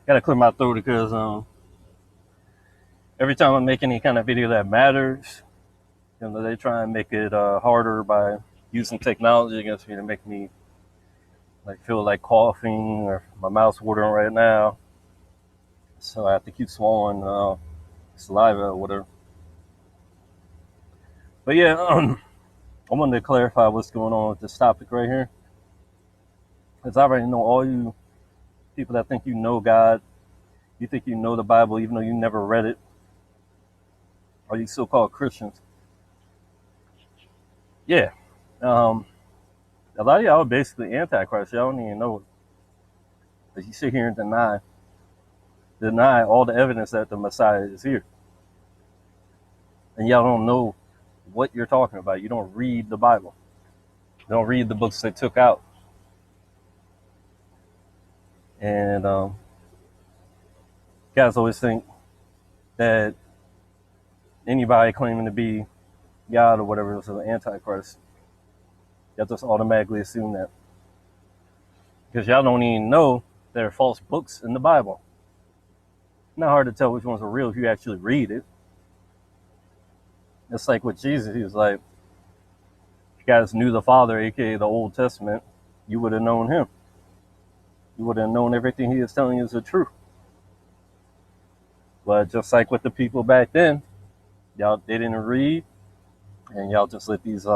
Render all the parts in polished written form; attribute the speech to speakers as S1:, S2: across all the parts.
S1: Gotta clear my throat because every time I make any kind of video that matters, they try and make it harder by using technology against me to make me like feel like coughing or my mouth's watering right now. So I have to keep swallowing saliva or whatever. But yeah, I wanted to clarify what's going on with this topic right here, because I already know all you people that think you know God, you think you know the Bible, even though you never read it, or you so-called Christians. Yeah, um, a lot of y'all are basically antichrist. Y'all don't even know it, but you sit here and deny all the evidence that the Messiah is here, and y'all don't know what you're talking about. You don't read the Bible. You don't read the books they took out, and guys always think that anybody claiming to be God or whatever is an antichrist. Y'all just automatically assume that because y'all don't even know there are false books in the Bible. It's not hard to tell which ones are real if you actually read it. It's like with Jesus, he was like, if you guys knew the Father, aka the Old Testament, you would have known him. You would have known everything he is telling you is the truth. But just like with the people back then, y'all they didn't read, and y'all just let these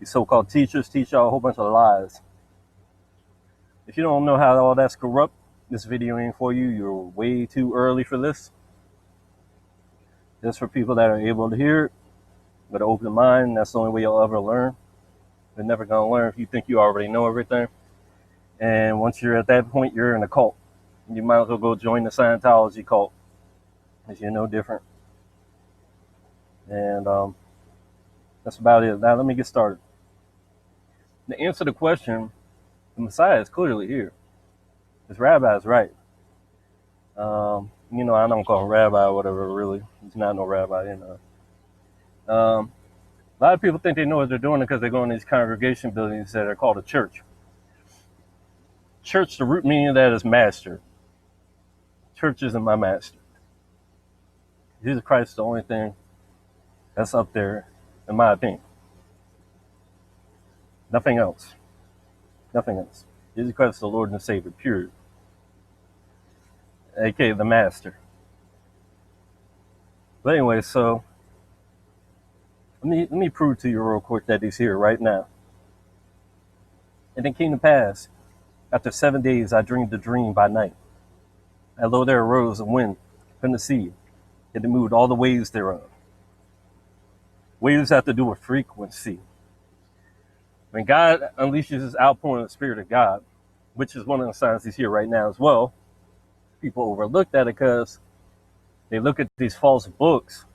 S1: so-called teachers teach y'all a whole bunch of lies. If you don't know how all that's corrupt, this video ain't for you. You're way too early for this. Just for people that are able to hear it with an open mind. That's the only way you'll ever learn. You're never gonna learn if you think you already know everything. And once you're at that point, you're in a cult. You might as well go join the Scientology cult, because you're no different. And that's about it. Now let me get started. To answer the question, the Messiah is clearly here. This rabbi is right. I don't call him rabbi or whatever, really. He's not no rabbi, A lot of people think they know what they're doing because they go in these congregation buildings that are called a church. Church, the root meaning of that is master. Church isn't my master. Jesus Christ is the only thing that's up there, in my opinion. Nothing else. Nothing else. Jesus Christ is the Lord and Savior, period. AKA the master. But anyway, so let me prove to you real quick that he's here right now. And it came to pass, after 7 days I dreamed a dream by night. And lo, there arose a wind from the sea, and it moved all the waves thereof. Waves have to do with frequency. When God unleashes his outpouring of the Spirit of God, which is one of the signs he's here right now as well, people overlook that because they look at these false books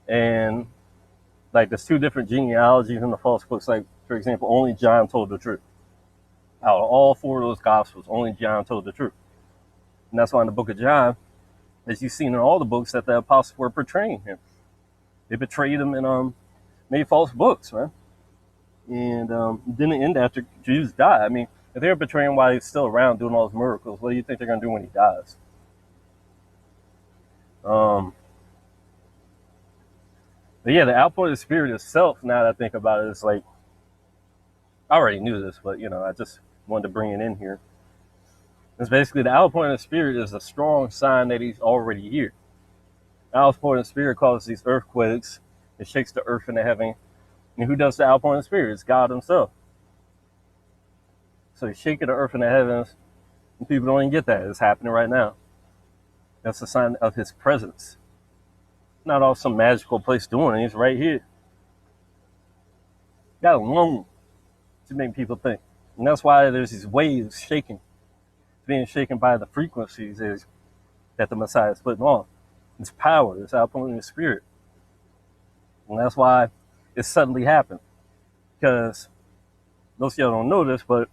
S1: and like there's two different genealogies in the false books. Like, for example, only John told the truth. Out of all four of those gospels, only John told the truth. And that's why in the book of John, as you've seen in all the books, that the apostles were portraying him. They betrayed him and made false books, right? And didn't end after Jesus died. I mean, if they're betraying while he's still around doing all his miracles, what do you think they're going to do when he dies? But yeah, the outpouring of the Spirit itself, now that I think about it, is like, I already knew this, but I just wanted to bring it in here. It's basically the outpouring of the Spirit is a strong sign that he's already here. The outpouring of the Spirit causes these earthquakes. It shakes the earth and the heaven. And who does the outpouring of the Spirit? It's God himself. So he's shaking the earth and the heavens, and people don't even get that. It's happening right now. That's a sign of his presence. Not all some magical place doing it. He's right here. Got alone to make people think. And that's why there's these waves shaking. It's being shaken by the frequencies that the Messiah is putting on. It's power. It's outpouring of the Spirit. And that's why it suddenly happened. Because most of y'all don't know this, but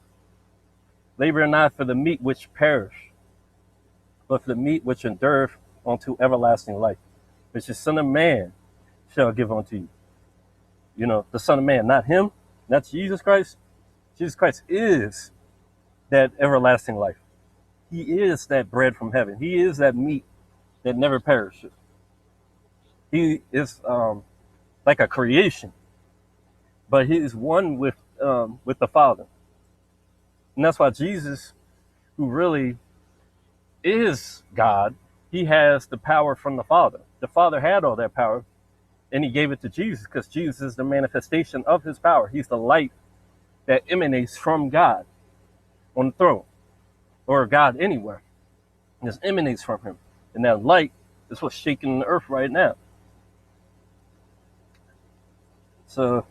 S1: labor not for the meat which perish, but for the meat which endureth unto everlasting life, which the Son of Man shall give unto you. The Son of Man, not him, not Jesus Christ. Jesus Christ is that everlasting life. He is that bread from heaven. He is that meat that never perishes. He is like a creation, but he is one with the Father. And that's why Jesus, who really is God, he has the power from the Father. The Father had all that power, and he gave it to Jesus because Jesus is the manifestation of his power. He's the light that emanates from God on the throne, or God anywhere. It just emanates from him. And that light is what's shaking the earth right now. So,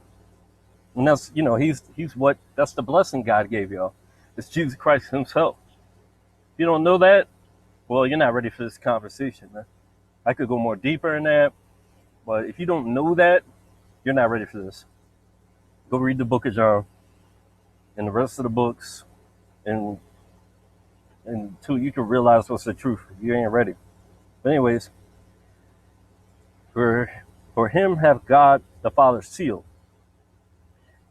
S1: and that's, that's the blessing God gave y'all. It's Jesus Christ himself. If you don't know that, well, you're not ready for this conversation, man. I could go more deeper in that, but if you don't know that, you're not ready for this. Go read the book of John and the rest of the books, and until you can realize what's the truth. You ain't ready. But anyways, for him have God the Father sealed.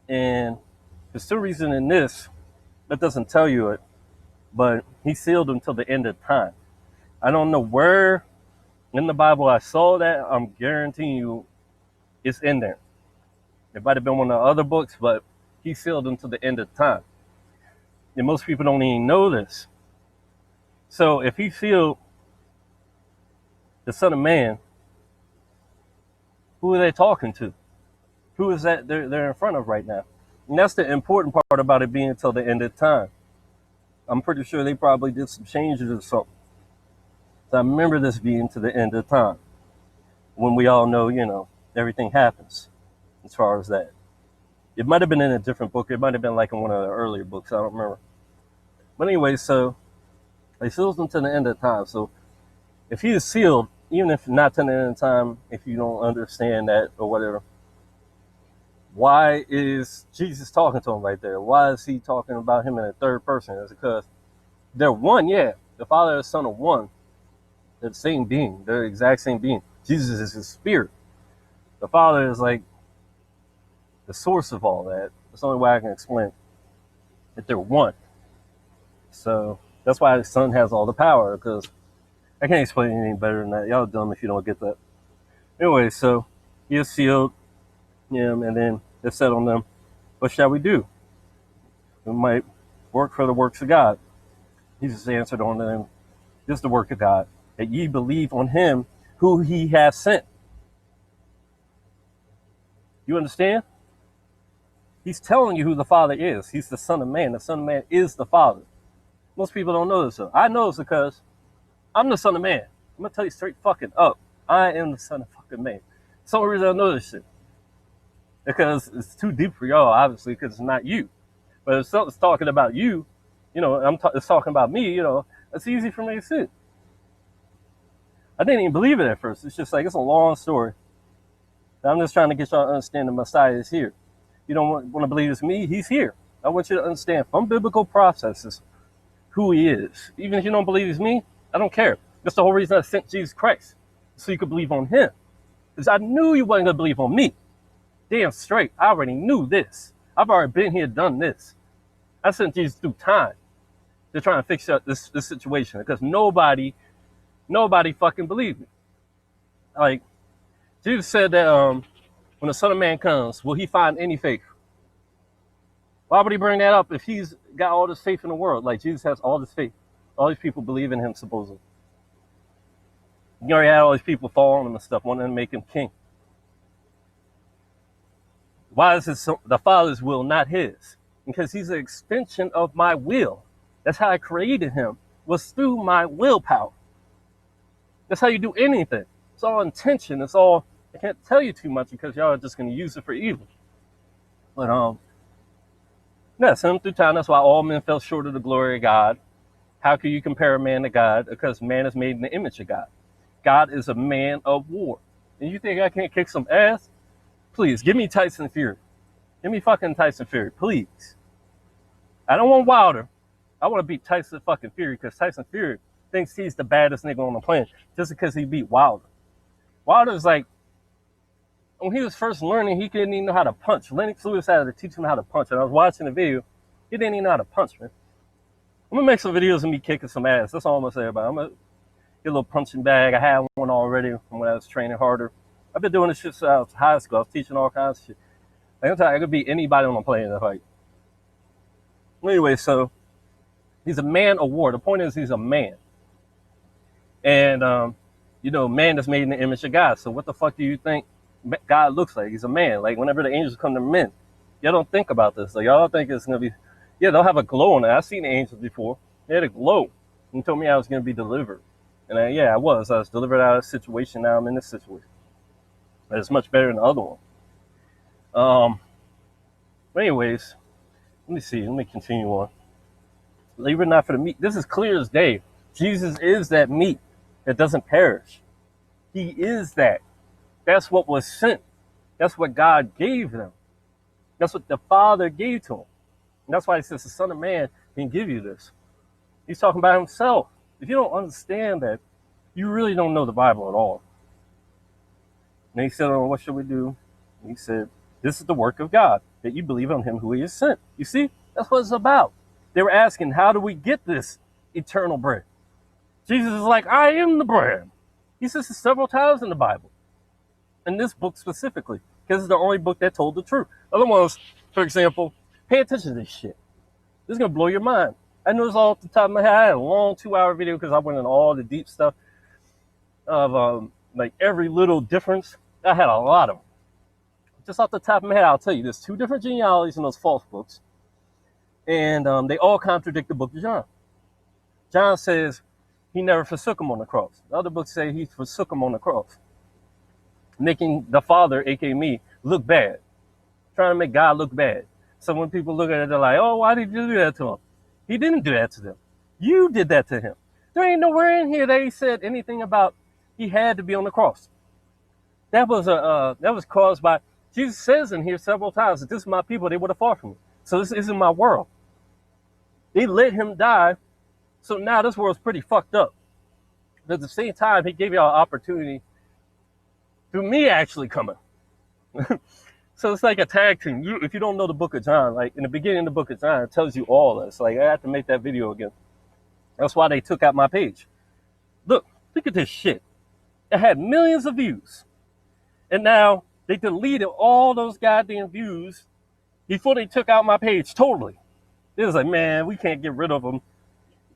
S1: And there's some reason in this that doesn't tell you it, but he sealed until the end of time. I don't know where in the Bible I saw that. I'm guaranteeing you it's in there. It might have been one of the other books, but he sealed until the end of time. And most people don't even know this. So if he sealed the Son of Man, who are they talking to? Who is that they're in front of right now? And that's the important part about it being until the end of time. I'm pretty sure they probably did some changes or something. So I remember this being to the end of time, when we all know, everything happens as far as that. It might have been in a different book. It might have been like in one of the earlier books. I don't remember. But anyway, so he seals them to the end of time. So if he is sealed, even if not to the end of time, if you don't understand that or whatever, why is Jesus talking to him right there? Why is he talking about him in the third person? It's because they're one, yeah. The Father and the Son are one. They're the same being. They're the exact same being. Jesus is his spirit. The Father is like the source of all that. That's the only way I can explain it. That they're one. So that's why the Son has all the power, because I can't explain anything better than that. Y'all dumb if you don't get that. Anyway, so he is sealed, and then it said on them, what shall we do? We might work for the works of God. Jesus answered on them, this is the work of God, that ye believe on him who he has sent. You understand? He's telling you who the Father is. He's the Son of Man. The Son of Man is the Father. Most people don't know this. I know this because I'm the Son of Man. I'm going to tell you straight fucking up. I am the Son of fucking Man. That's the only reason I know this shit. Because it's too deep for y'all, obviously, because it's not you. But if something's talking about you, it's talking about me, it's easy for me to see. I didn't even believe it at first. It's just like, it's a long story. I'm just trying to get y'all to understand the Messiah is here. You don't want to believe it's me? He's here. I want you to understand from biblical processes who he is. Even if you don't believe it's me, I don't care. That's the whole reason I sent Jesus Christ, so you could believe on him. Because I knew you wasn't going to believe on me. Damn straight. I already knew this. I've already been here, done this. I sent Jesus through time to try and fix up this situation, because nobody fucking believed me. Like, Jesus said that when the Son of Man comes, will he find any faith? Why would he bring that up if he's got all this faith in the world? Like, Jesus has all this faith. All these people believe in him, supposedly. You already had all these people fall on him and stuff, wanting to make him king. Why is this the Father's will, not his? Because he's an extension of my will. That's how I created him, was through my willpower. That's how you do anything. It's all intention. It's all, I can't tell you too much because y'all are just going to use it for evil. But, sent him through time. That's why all men fell short of the glory of God. How can you compare a man to God? Because man is made in the image of God. God is a man of war. And you think I can't kick some ass? Please, give me Tyson Fury. Give me fucking Tyson Fury, please. I don't want Wilder. I want to beat Tyson fucking Fury, because Tyson Fury thinks he's the baddest nigga on the planet just because he beat Wilder. Wilder's like, when he was first learning, he didn't even know how to punch. Lennox Lewis had to teach him how to punch. And I was watching the video. He didn't even know how to punch, man. I'm gonna make some videos of me kicking some ass. That's all I'm gonna say about it. I'm gonna get a little punching bag. I had one already from when I was training harder. I've been doing this shit since I was high school. I was teaching all kinds of shit. Like, I'm telling you, I could beat anybody on the planet in a fight. Anyway, so he's a man of war. The point is he's a man. And, man is made in the image of God. So what the fuck do you think God looks like? He's a man. Like, whenever the angels come to men, y'all don't think about this. Like, y'all don't think it's going to be, yeah, they'll have a glow on it. I've seen the angels before. They had a glow and told me I was going to be delivered. And I was. I was delivered out of a situation. Now I'm in this situation. But it's much better than the other one. But anyways, let me see. Let me continue on. Labor not for the meat. This is clear as day. Jesus is that meat that doesn't perish. He is that. That's what was sent. That's what God gave them. That's what the Father gave to him. And that's why he says the Son of Man can give you this. He's talking about himself. If you don't understand that, you really don't know the Bible at all. And he said, what should we do? And he said, this is the work of God, that you believe on him who he has sent. You see, that's what it's about. They were asking, how do we get this eternal bread? Jesus is like, I am the bread. He says this several times in the Bible. In this book specifically, because it's the only book that told the truth. Other ones, for example, pay attention to this shit. This is going to blow your mind. I know this all off the top of my head. I had a long 2-hour video because I went into all the deep stuff of like every little difference. I had a lot of them. Just off the top of my head, I'll tell you, there's 2 different genealogies in those false books. And they all contradict the book of John. John says he never forsook him on the cross. The other books say he forsook him on the cross, making the Father, aka me, look bad, trying to make God look bad. So when people look at it, they're like, oh, why did you do that to him? He didn't do that to them. You did that to him. There ain't nowhere in here that he said anything about he had to be on the cross. That was caused by, Jesus says in here several times that this is my people, they would have fought for me. So this isn't my world. They let him die. So now this world's pretty fucked up. But at the same time, he gave y'all an opportunity through me actually coming. So it's like a tag team. If you don't know the book of John, like in the beginning of the book of John, it tells you all this. Like, I have to make that video again. That's why they took out my page. Look at this shit. It had millions of views. And now they deleted all those goddamn views before they took out my page totally. It was like, man, we can't get rid of them.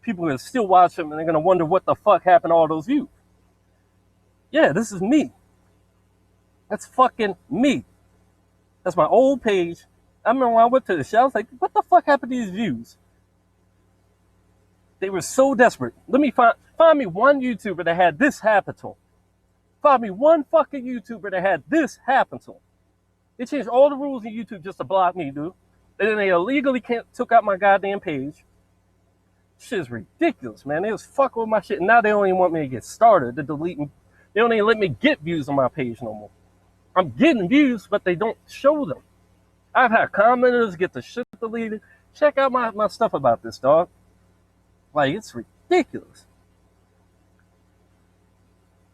S1: People are going to still watch them, and they're going to wonder what the fuck happened to all those views. Yeah, this is me. That's fucking me. That's my old page. I remember when I went to the show, I was like, what the fuck happened to these views? They were so desperate. Let me find me one YouTuber that had this happen to him. Find me one fucking YouTuber that had this happen to him. They changed all the rules in YouTube just to block me, dude. And then they illegally took out my goddamn page. Shit's ridiculous, man. They was fucking with my shit. And now they don't even want me to get started. They're deleting. They don't even let me get views on my page no more. I'm getting views, but they don't show them. I've had commenters get the shit deleted. Check out my stuff about this, dog. Like, it's ridiculous.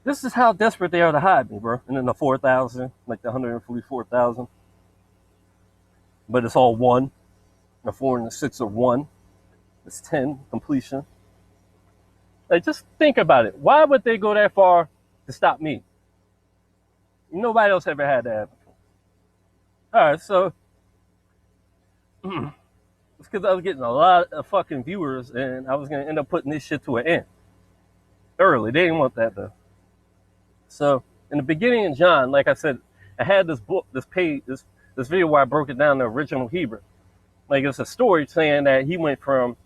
S1: This is how desperate they are to hide me, bro. And then the 4,000, like the 144,000. But it's all 1. The 4 and the 6 are 1. It's 10 completion. Like, just think about it. Why would they go that far to stop me? Nobody else ever had that happen. All right, so it's because I was getting a lot of fucking viewers, and I was gonna end up putting this shit to an end early. They didn't want that though. So in the beginning of John, like I said, I had this book, this page, this video where I broke it down the original Hebrew. Like, it's a story saying that he went from,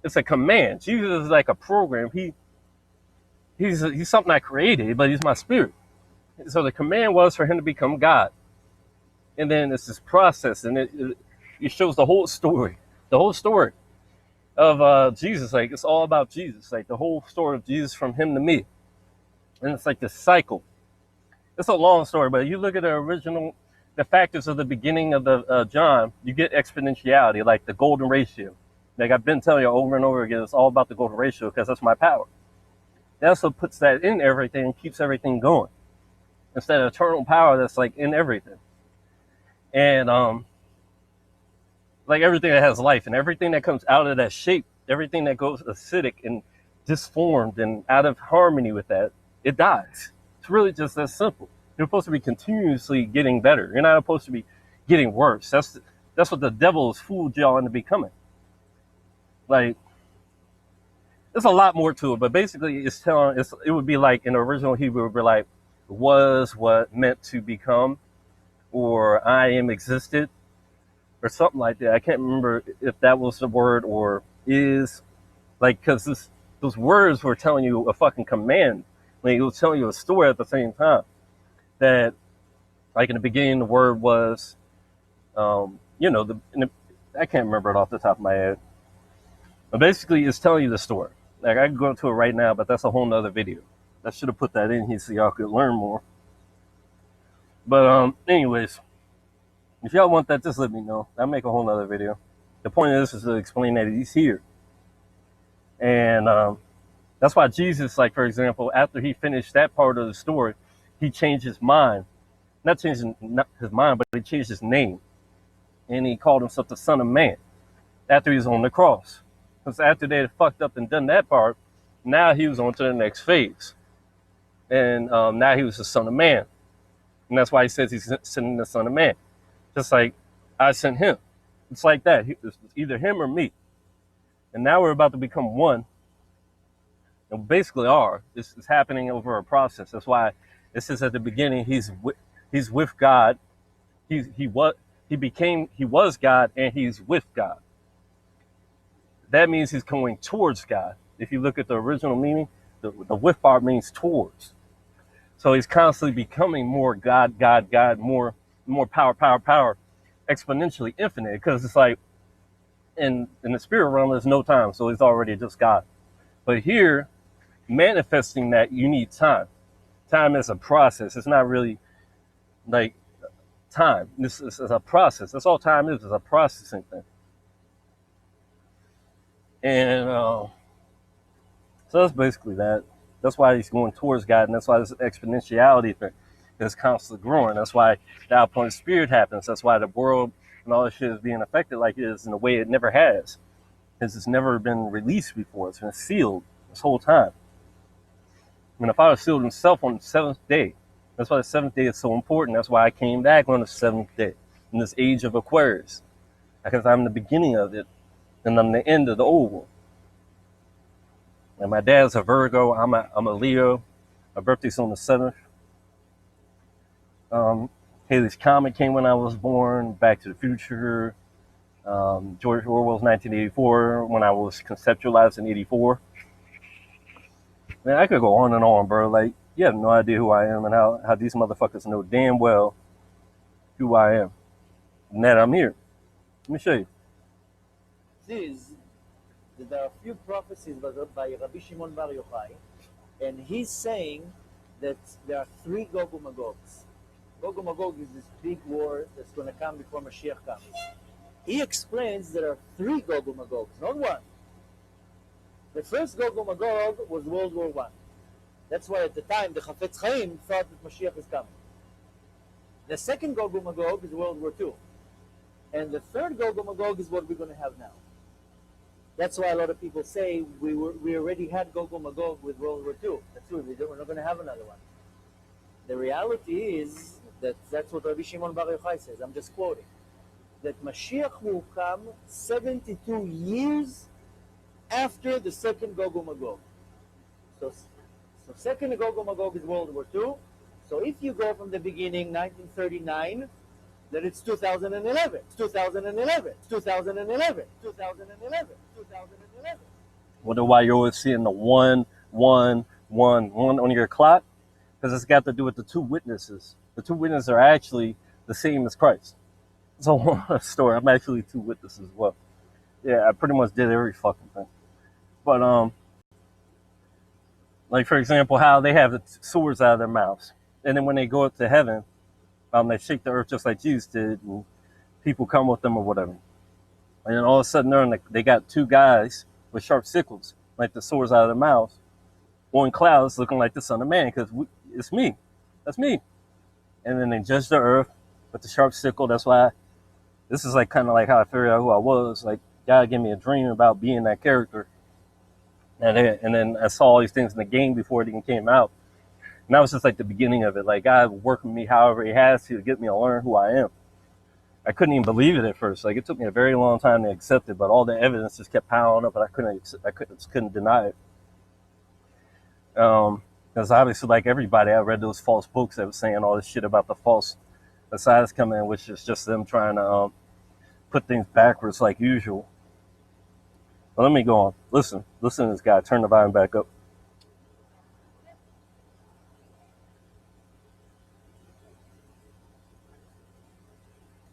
S1: it's a command. Jesus is like a program. He's something I created, but he's my spirit. So the command was for him to become God. And then it's this process, and it shows the whole story of Jesus. Like, it's all about Jesus. Like, the whole story of Jesus from him to me. And it's like this cycle. It's a long story, but you look at the factors of the beginning of the John, you get exponentiality, like the golden ratio. Like I've been telling you over and over again, it's all about the golden ratio because that's my power. That's what puts that in everything and keeps everything going. Instead of eternal power that's like in everything. And like everything that has life and everything that comes out of that shape everything that goes acidic and disformed and out of harmony with that, it dies. It's really just that simple. You're supposed to be continuously getting better. You're not supposed to be getting worse. That's what the devil has fooled y'all into becoming. Like, there's a lot more to it, but basically it would be like in the original Hebrew, it would be like, was what meant to become, or I am existed, or something like that. I can't remember if that was the word or is, like, because those words were telling you a fucking command. Like, it was telling you a story at the same time. That, like, in the beginning, the word was, I can't remember it off the top of my head. But basically, it's telling you the story. Like, I can go into it right now, but that's a whole nother video. I should have put that in here so y'all could learn more. But anyways, if y'all want that, just let me know. I'll make a whole nother video. The point of this is to explain that he's here. And that's why Jesus, like, for example, after he finished that part of the story, he changed his mind. Not changing his mind, but he changed his name. And he called himself the Son of Man after he was on the cross. Because after they had fucked up and done that part, now he was on to the next phase. And now he was the Son of Man. And that's why he says he's sending the Son of Man. Just like I sent him. It's like that. It's either him or me. And now we're about to become one. And basically are. This is happening over a process. That's why it says at the beginning he's with God. He was God and he's with God. That means he's going towards God. If you look at the original meaning, the with part means towards. So he's constantly becoming more God, more power, exponentially infinite. Because it's like in the spirit realm, there's no time, so he's already just God. But here, manifesting that, you need time. Time is a process. It's not really like time. This is a process. That's all time is a processing thing. And so that's basically that. That's why he's going towards God, and that's why this exponentiality thing is constantly growing. That's why the outpouring of spirit happens. That's why the world and all this shit is being affected like it is in a way it never has. Because it's never been released before. It's been sealed this whole time. I mean, the Father sealed himself on the seventh day. That's why the seventh day is so important. That's why I came back on the seventh day in this age of Aquarius. Because I'm the beginning of it, and I'm the end of the old one. And my dad's a Virgo. I'm a Leo. My birthday's on the 7th. Halley's Comet came when I was born. Back to the Future. George Orwell's 1984 when I was conceptualized in 84. Man, I could go on and on, bro. Like, you have no idea who I am and how these motherfuckers know damn well who I am. And that I'm here. Let me show you.
S2: Is that there are a few prophecies by Rabbi Shimon Bar Yochai, and he's saying that there are 3 Gog and Magogs. Gog and Magog is this big war that's going to come before Mashiach comes. He explains there are 3 Gog and Magogs, not 1. The first Gog and Magog was World War I. That's why at the time the Chafetz Chaim thought that Mashiach is coming. The second Gog and Magog is World War II. And the third Gog and Magog is what we're going to have now. That's why a lot of people say we already had Gog and Magog with World War II. That's true. We're not going to have another one. The reality is that's what Rabbi Shimon Bar Yochai says. I'm just quoting. That Mashiach will come 72 years after the second Gog and Magog. So second Gog and Magog is World War II. So if you go from the beginning, 1939, then it's 2011. It's 2011. It's 2011. 2011. 2011.
S1: Wonder why you're always seeing the 1, 1, 1, 1 on your clock? Because it's got to do with the 2 witnesses. The 2 witnesses are actually the same as Christ. It's a whole story. I'm actually 2 witnesses as well. Yeah, I pretty much did every fucking thing. But like, for example, how they have the swords out of their mouths, and then when they go up to heaven, they shake the earth just like Jesus did, and people come with them or whatever. And then all of a sudden, they got 2 guys with sharp sickles, like the swords out of their mouths, on clouds, looking like the Son of Man, because it's me. That's me. And then they judge the earth with the sharp sickle. That's why this is like kind of like how I figured out who I was. Like, God gave me a dream about being that character. And then I saw all these things in the game before it even came out. And that was just like the beginning of it. Like God worked with me however he has to get me to learn who I am. I couldn't even believe it at first. Like it took me a very long time to accept it, but all the evidence just kept piling up, and I couldn't deny it. Because obviously, like everybody, I read those false books that were saying all this shit about the false messiahs coming in, which is just them trying to put things backwards like usual. But let me go on. Listen to this guy. Turn the volume back up.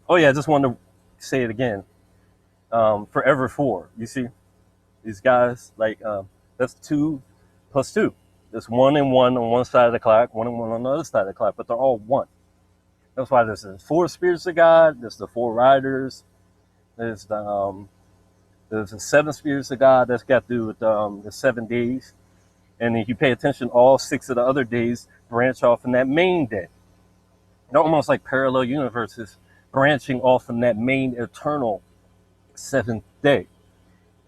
S1: Oh yeah, I just wanted to say it again. Forever 4. You see, these guys like that's 2 plus 2. There's 1 and 1 on one side of the clock, 1 and 1 on the other side of the clock, but they're all one. That's why there's the 4 spirits of God. There's the 4 riders. There's the 7 spirits of God. That's got to do with the 7 days. And if you pay attention, all 6 of the other days branch off in that main day. They're almost like parallel universes branching off from that main eternal 7th day.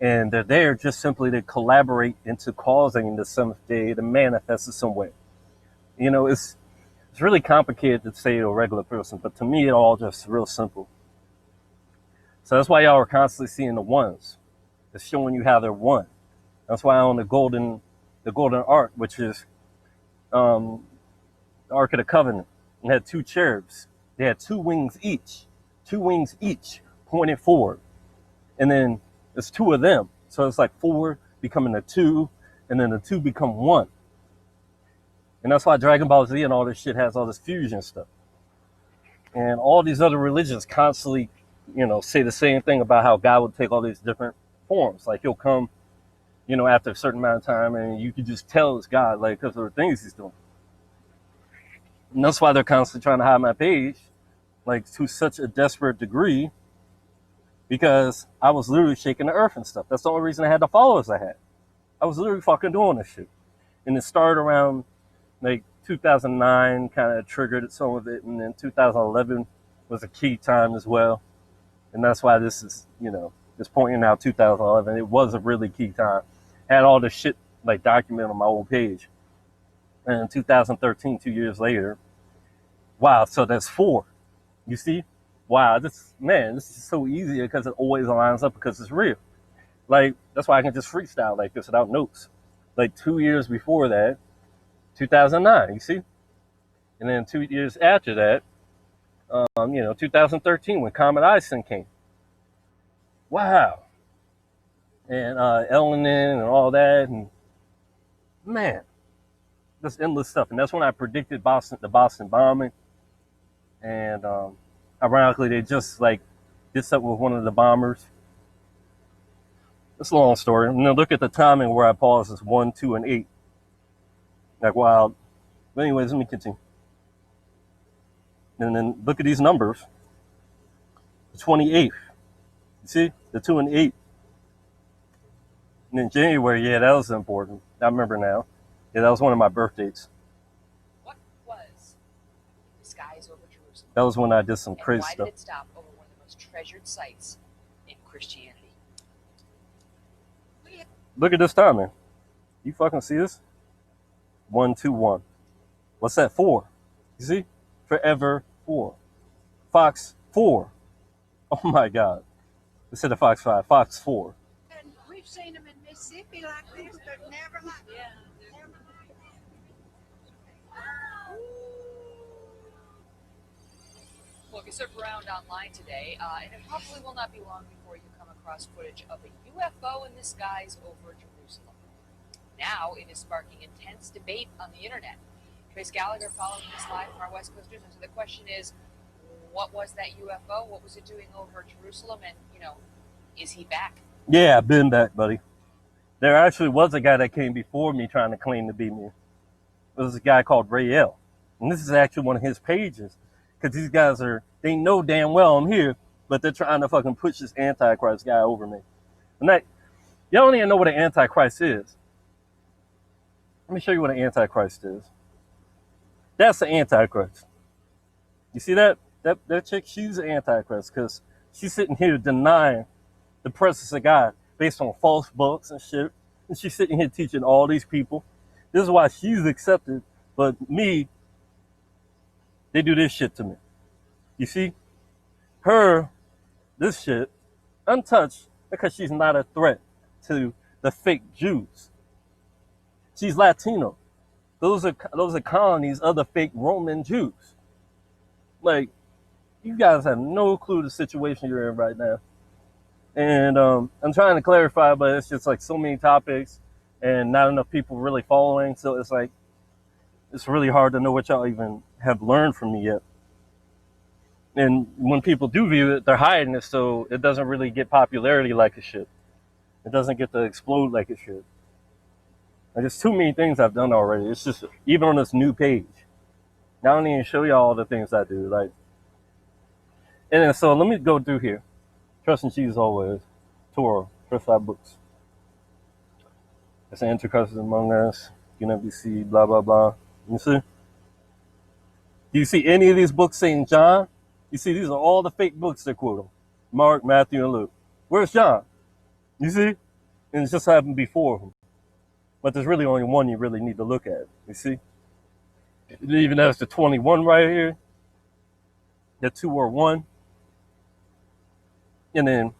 S1: And they're there just simply to collaborate into causing the 7th day to manifest in some way. You know, it's really complicated to say to a regular person, but to me, it all just real simple. So that's why y'all are constantly seeing the ones. It's showing you how they're one. That's why on the golden ark, which is the Ark of the Covenant, it had 2 cherubs. They had 2 wings each, pointed forward. And then there's 2 of them. So it's like 4 becoming a 2, and then the 2 become 1. And that's why Dragon Ball Z and all this shit has all this fusion stuff. And all these other religions constantly, say the same thing about how God would take all these different forms. Like he'll come, after a certain amount of time, and you can just tell it's God, like, because of the things he's doing. And that's why they're constantly trying to hide my page, like, to such a desperate degree, because I was literally shaking the earth and stuff. That's the only reason I had the followers I had. I was literally fucking doing this shit. And it started around, like, 2009, kind of triggered some of it, and then 2011 was a key time as well. And that's why this is, it's pointing out 2011. It was a really key time. I had all this shit, like, documented on my old page. And in 2013, 2 years later, wow, so that's 4. You see? Wow, this is so easy because it always aligns up because it's real. Like, that's why I can just freestyle like this without notes. Like 2 years before that, 2009, you see? And then 2 years after that, 2013 when Comet Ison came. Wow. And Elenin and all that. And man, just endless stuff. And that's when I predicted the Boston bombing. And ironically, they just like did something with one of the bombers. It's a long story. And then look at the timing where I paused. It's 1, 2, and 8. Like, wow. But anyways, let me continue. And then look at these numbers. The 28th. You see? The 2 and 8. And then January, yeah, that was important. I remember now. Yeah, that was one of my birth dates.
S3: What was the skies over Jerusalem?
S1: That was when I did some
S3: And
S1: crazy
S3: why
S1: stuff.
S3: did it stop over one of the most treasured sites in Christianity?
S1: Look at this timing. You fucking see this? 1, 2, 1. What's that? 4. You see? Forever 4. Fox 4. Oh my God. Instead of Fox 5, Fox 4.
S4: And we've seen them in Mississippi like this, but never like that.
S3: Well, if you surf around online today, and it probably will not be long before you come across footage of a UFO in the skies over Jerusalem. Now it is sparking intense debate on the internet. Trace Gallagher following this live from our West Coast news. And so the question is, what was that UFO? What was it doing over Jerusalem? And, is he back?
S1: Yeah, I've been back, buddy. There actually was a guy that came before me trying to claim to be me. It was a guy called Ray L. And this is actually one of his pages. Because these guys they know damn well I'm here, but they're trying to fucking push this Antichrist guy over me. And y'all don't even know what an Antichrist is. Let me show you what an Antichrist is. That's the Antichrist. You see that? That chick, she's an Antichrist because she's sitting here denying the presence of God based on false books and shit. And she's sitting here teaching all these people. This is why she's accepted, but me, they do this shit to me. You see? Her, this shit, untouched because she's not a threat to the fake Jews. She's Latino. Those are colonies of the fake Roman Jews. Like, you guys have no clue the situation you're in right now. And I'm trying to clarify, but it's just like so many topics and not enough people really following. So it's like, it's really hard to know what y'all even have learned from me yet. And when people do view it, they're hiding it so it doesn't really get popularity like it should. It doesn't get to explode like it should. Like, there's too many things I've done already. It's just, even on this new page, I don't even show y'all all the things I do. Like, and then, so let me go through here. Trust in Jesus always. Torah, first 5 books. It's an intercussion among us. UNBC, blah, blah, blah. You see? Do you see any of these books saying John? You see, these are all the fake books that quote them. Mark, Matthew, and Luke. Where's John? You see? And it just happened before him. But there's really only one you really need to look at. You see? It even has the 21 right here. The 2 or 1. And then,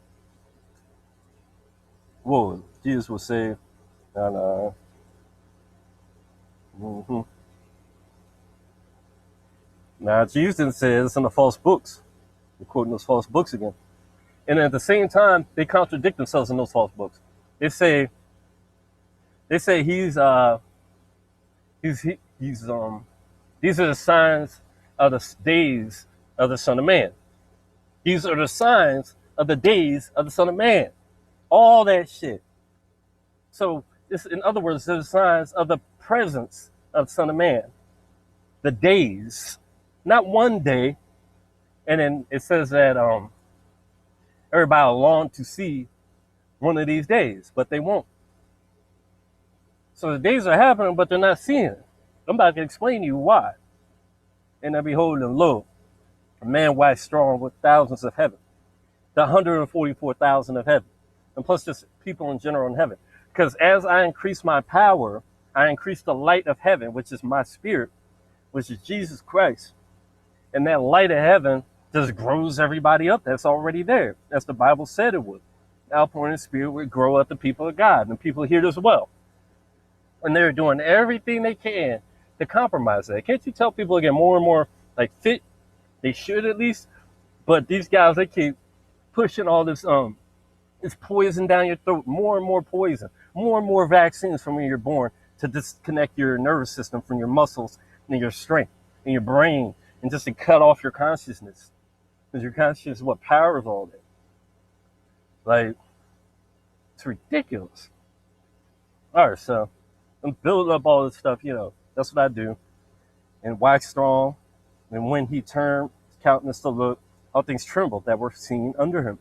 S1: whoa, Jesus was saved. And, Now, Jesus says in the false books. They're quoting those false books again. And at the same time, they contradict themselves in those false books. They say these are the signs of the days of the Son of Man. These are the signs of the days of the Son of Man. All that shit. So, in other words, they're the signs of the presence of the Son of Man. The days. Not one day. And then it says that everybody will long to see one of these days, but they won't. So the days are happening, but they're not seeing it. I'm about to explain to you why. And I behold, and lo, a man white strong with thousands of heaven, the 144,000 of heaven, and plus just people in general in heaven. Because as I increase my power, I increase the light of heaven, which is my spirit, which is Jesus Christ. And that light of heaven just grows everybody up that's already there. As the Bible said it would. The outpouring of the Spirit would grow up the people of God, and people here as well. And they're doing everything they can to compromise that. Can't you tell people get more and more like fit? They should at least. But these guys, they keep pushing all this poison down your throat, more and more poison, more and more vaccines from when you're born to disconnect your nervous system from your muscles and your strength and your brain, and just to cut off your consciousness. Because your consciousness is what powers all that. Like, it's ridiculous. All right, so I'm building up all this stuff, that's what I do. And wax strong. And when he turned, countenance to look, all things trembled that were seen under him.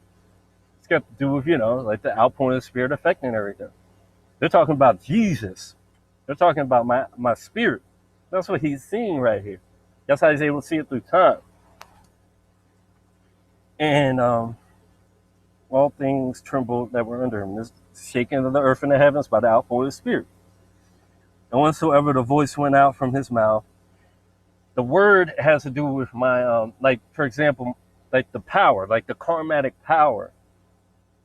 S1: It's got to do with, like the outpouring of the Spirit affecting everything. They're talking about Jesus. They're talking about my spirit. That's what he's seeing right here. That's how he's able to see it through time. And all things trembled that were under him. This shaking of the earth and the heavens by the outpouring of the Spirit. And whensoever the voice went out from his mouth, the word has to do with my, like, for example, like the power, like the karmatic power,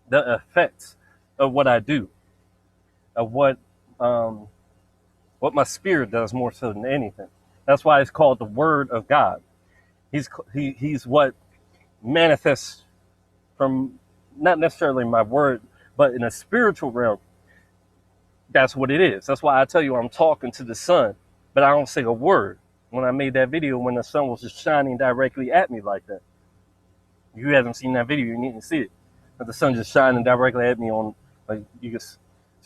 S1: the effects of what I do, of what my spirit does more so than anything. That's why it's called the Word of God. He's what manifests from not necessarily my word, but in a spiritual realm. That's what it is. That's why I tell you I'm talking to the sun, but I don't say a word. When I made that video, when the sun was just shining directly at me like that. If you haven't seen that video, you need to see it. But the sun just shining directly at me on, like, it's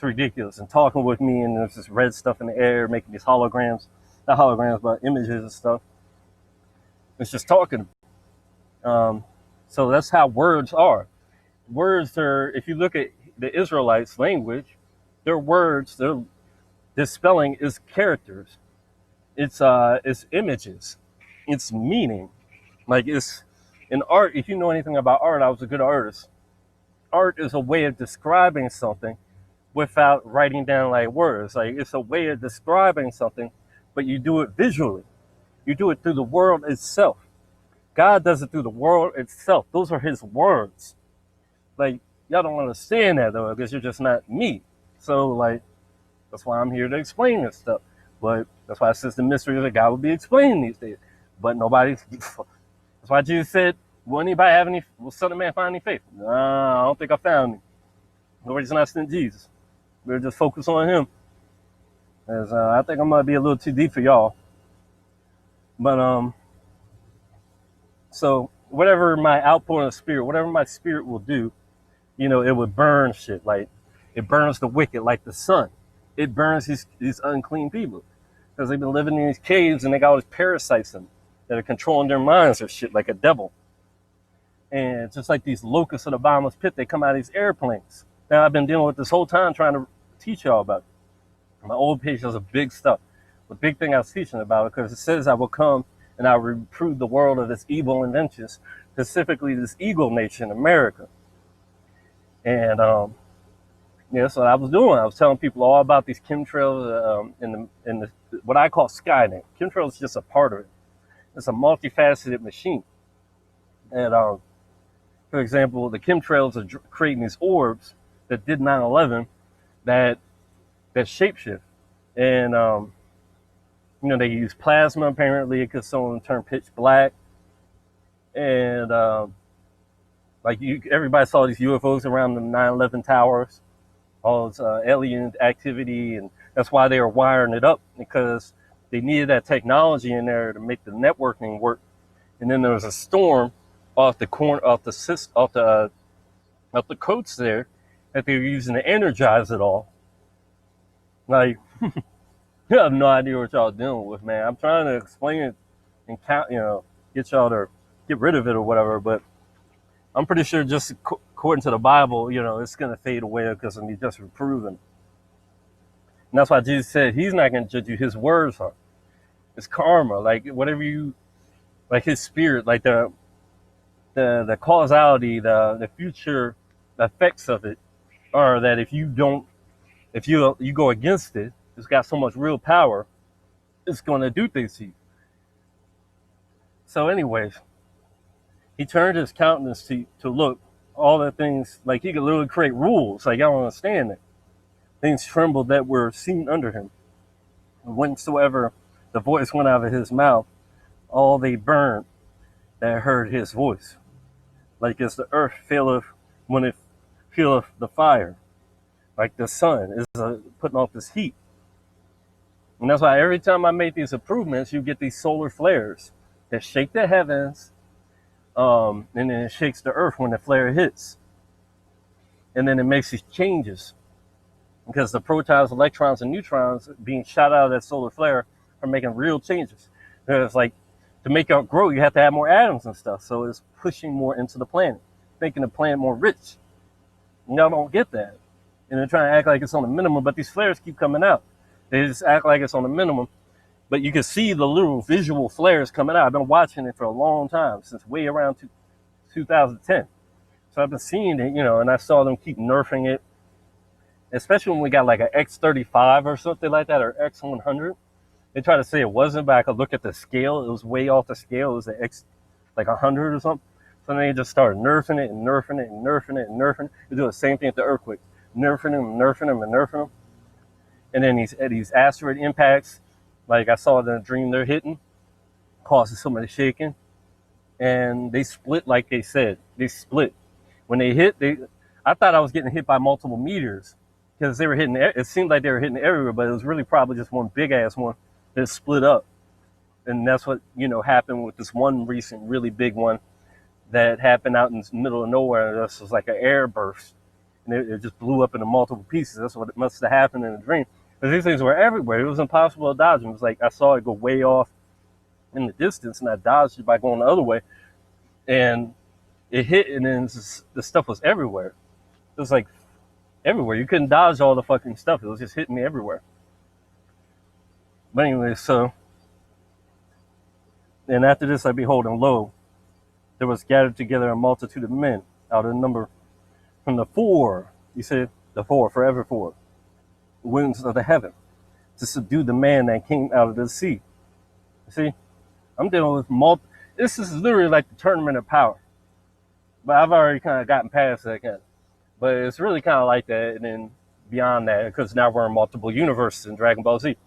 S1: ridiculous. And talking with me, and there's this red stuff in the air, making these holograms. Not holograms, but images and stuff. It's just talking. So that's how words are. Words are, if you look at the Israelites' language, their words, their spelling is characters. It's images. It's meaning. Like, it's in art, if you know anything about art, I was a good artist. art is a way of describing something without writing down like words. Like it's a way of describing something, but you do it visually. You do it through the world itself. God does it through the world itself. Those are his words. Like, y'all don't understand that though, because you're just not me. So like, that's why I'm here to explain this stuff. But that's why it says the mystery that God will be explaining these days. But nobody, that's why Jesus said, will anybody have any, will Son of Man find any faith? No, I don't think I found any. Nobody's not sent Jesus. We're just focused on him. As I think I'm gonna be a little too deep for y'all. But so whatever my outpouring of spirit, whatever my spirit will do, you know, it would burn shit. Like it burns the wicked, like the sun. It burns these unclean people because they've been living in these caves and they got all these parasites in them that are controlling their minds or shit, like a devil. And just like these locusts in the bottomless pit, they come out of these airplanes. Now I've been dealing with this whole time trying to teach y'all about it. My old page has a big stuff. The big thing I was teaching about it because it says I will come and I will reprove the world of its evil inventions, specifically this eagle nation, America. And yeah, that's what I was doing. I was telling people all about these chemtrails in the what I call Skynet. Chemtrails is just a part of it. It's a multifaceted machine. And for example, the chemtrails are creating these orbs that did 9/11 that shapeshift. And you know, they use plasma apparently because some of them turn pitch black. And like everybody saw these UFOs around the 9/11 towers, all this alien activity, and that's why they were wiring it up because they needed that technology in there to make the networking work. And then there was a storm off the coast there that they were using to energize it all. Like, you have no idea what y'all dealing with, man. I'm trying to explain it and count, you know, get y'all to get rid of it or whatever, but I'm pretty sure just according to the Bible, you know, it's going to fade away because of me just reproving. And that's why Jesus said he's not going to judge you. His words are. It's karma. Like whatever you, like his spirit, like the causality, the future effects of it are that if you go against it, it's got so much real power, it's going to do things to you. So anyways, he turned his countenance to look, all the things, like he could literally create rules, like y'all don't understand it. Things trembled that were seen under him. And whensoever the voice went out of his mouth, all they burned that heard his voice. Like as the earth faileth when it feeleth the fire, like the sun is putting off this heat. And that's why every time I make these improvements, you get these solar flares that shake the heavens, and then it shakes the earth when the flare hits. And then it makes these changes because the protons, electrons, and neutrons being shot out of that solar flare are making real changes. It's like to make it grow, you have to have more atoms and stuff. So it's pushing more into the planet, making the planet more rich. And y'all don't get that. And they're trying to act like it's on the minimum, but these flares keep coming out. They just act like it's on the minimum, but you can see the literal visual flares coming out. I've been watching it for a long time, since way around 2010. So I've been seeing it, you know, and I saw them keep nerfing it, especially when we got like an X35 or something like that, or X100. They try to say it wasn't, but I could look at the scale. It was way off the scale. It was an X, like 100 or something. So then they just started nerfing it and nerfing it and nerfing it and nerfing it. They do the same thing with the earthquake, nerfing them and nerfing them and nerfing them. And then these asteroid impacts, like I saw in the dream they're hitting, causes so much shaking. And they split like they said. They split. When they hit, I thought I was getting hit by multiple meteors because they were hitting, it seemed like they were hitting everywhere, but it was really probably just one big ass one that split up. And that's what, you know, happened with this one recent really big one that happened out in the middle of nowhere. This was like an air burst. And it just blew up into multiple pieces. That's what it must have happened in the dream. Because these things were everywhere. It was impossible to dodge them. It was like I saw it go way off in the distance, and I dodged it by going the other way. And it hit, and then the stuff was everywhere. It was like everywhere. You couldn't dodge all the fucking stuff. It was just hitting me everywhere. But anyway, so, and after this I behold, and lo, there was gathered together a multitude of men out of the number from the four, you said the four, forever four, winds of the heaven to subdue the man that came out of the sea. You see, I'm dealing with this is literally like the tournament of power. But I've already kind of gotten past that kind of. But it's really kind of like that, and then beyond that, because now we're in multiple universes in Dragon Ball Z.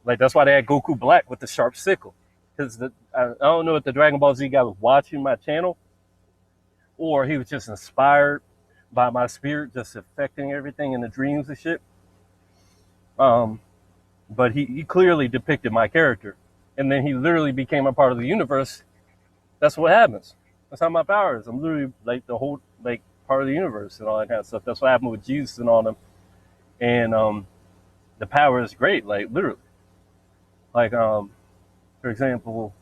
S1: Like, that's why they had Goku Black with the sharp sickle. Because I don't know if the Dragon Ball Z guy was watching my channel, or he was just inspired by my spirit just affecting everything in the dreams and shit. But he clearly depicted my character. And then he literally became a part of the universe. That's what happens. That's how my power is. I'm literally like the whole, like, part of the universe and all that kind of stuff. That's what happened with Jesus and all them. And the power is great, like, literally. Like, for example,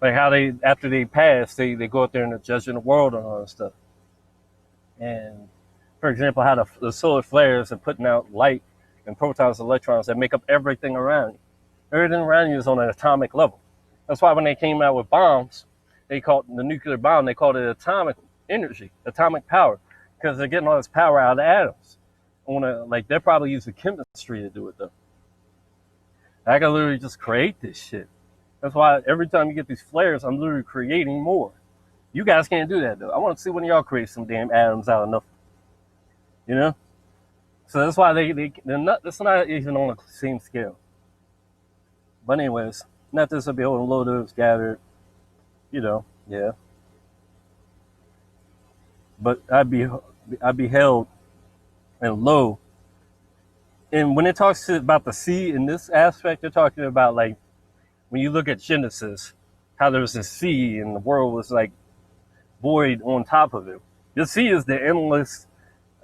S1: like how they, after they pass, they go out there and they're judging the world and all that stuff. And, for example, how the solar flares are putting out light and protons and electrons that make up everything around you. Everything around you is on an atomic level. That's why when they came out with bombs, they called the nuclear bomb, they called it atomic energy, atomic power, because they're getting all this power out of the atoms. Like, they're probably using chemistry to do it, though. I can literally just create this shit. That's why every time you get these flares, I'm literally creating more. You guys can't do that, though. I want to see when y'all create some damn atoms out of nothing. You know? So that's why they're not, that's not even on the same scale. But anyways, not this will be holding low those gathered, you know, yeah. But I'd be held and low. And when it talks about the sea in this aspect, they're talking about, like, when you look at Genesis, how there's a sea and the world was like void on top of it. The sea is the endless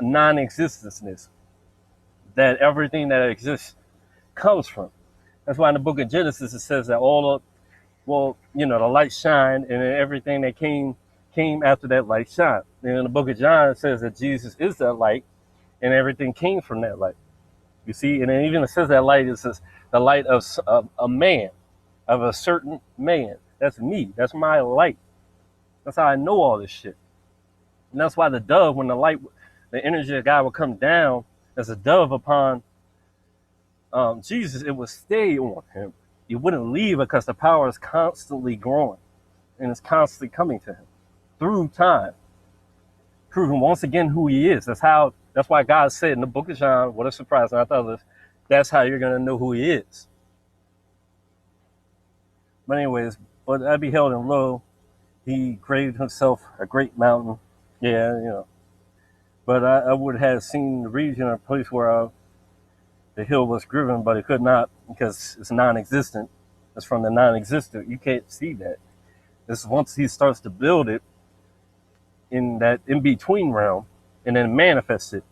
S1: non-existenceness that everything that exists comes from. That's why in the book of Genesis it says that the light shined, and then everything that came after that light shine. And in the book of John it says that Jesus is that light, and everything came from that light. You see, and it even says that light is the light of a man, of a certain man. That's me. That's my light. That's how I know all this shit. And that's why the dove, when the energy of God would come down as a dove upon Jesus, it would stay on him. It wouldn't leave, because the power is constantly growing and it's constantly coming to him through time, proving once again who he is. That's why God said in the book of John, what a surprise, and I thought that's how you're going to know who he is. But anyways, but I beheld him low. He created himself a great mountain. Yeah, you know. But I would have seen the region or place where the hill was driven, but it could not, because it's non-existent. It's from the non-existent. You can't see that. It's once he starts to build it in that in-between realm and then manifest it,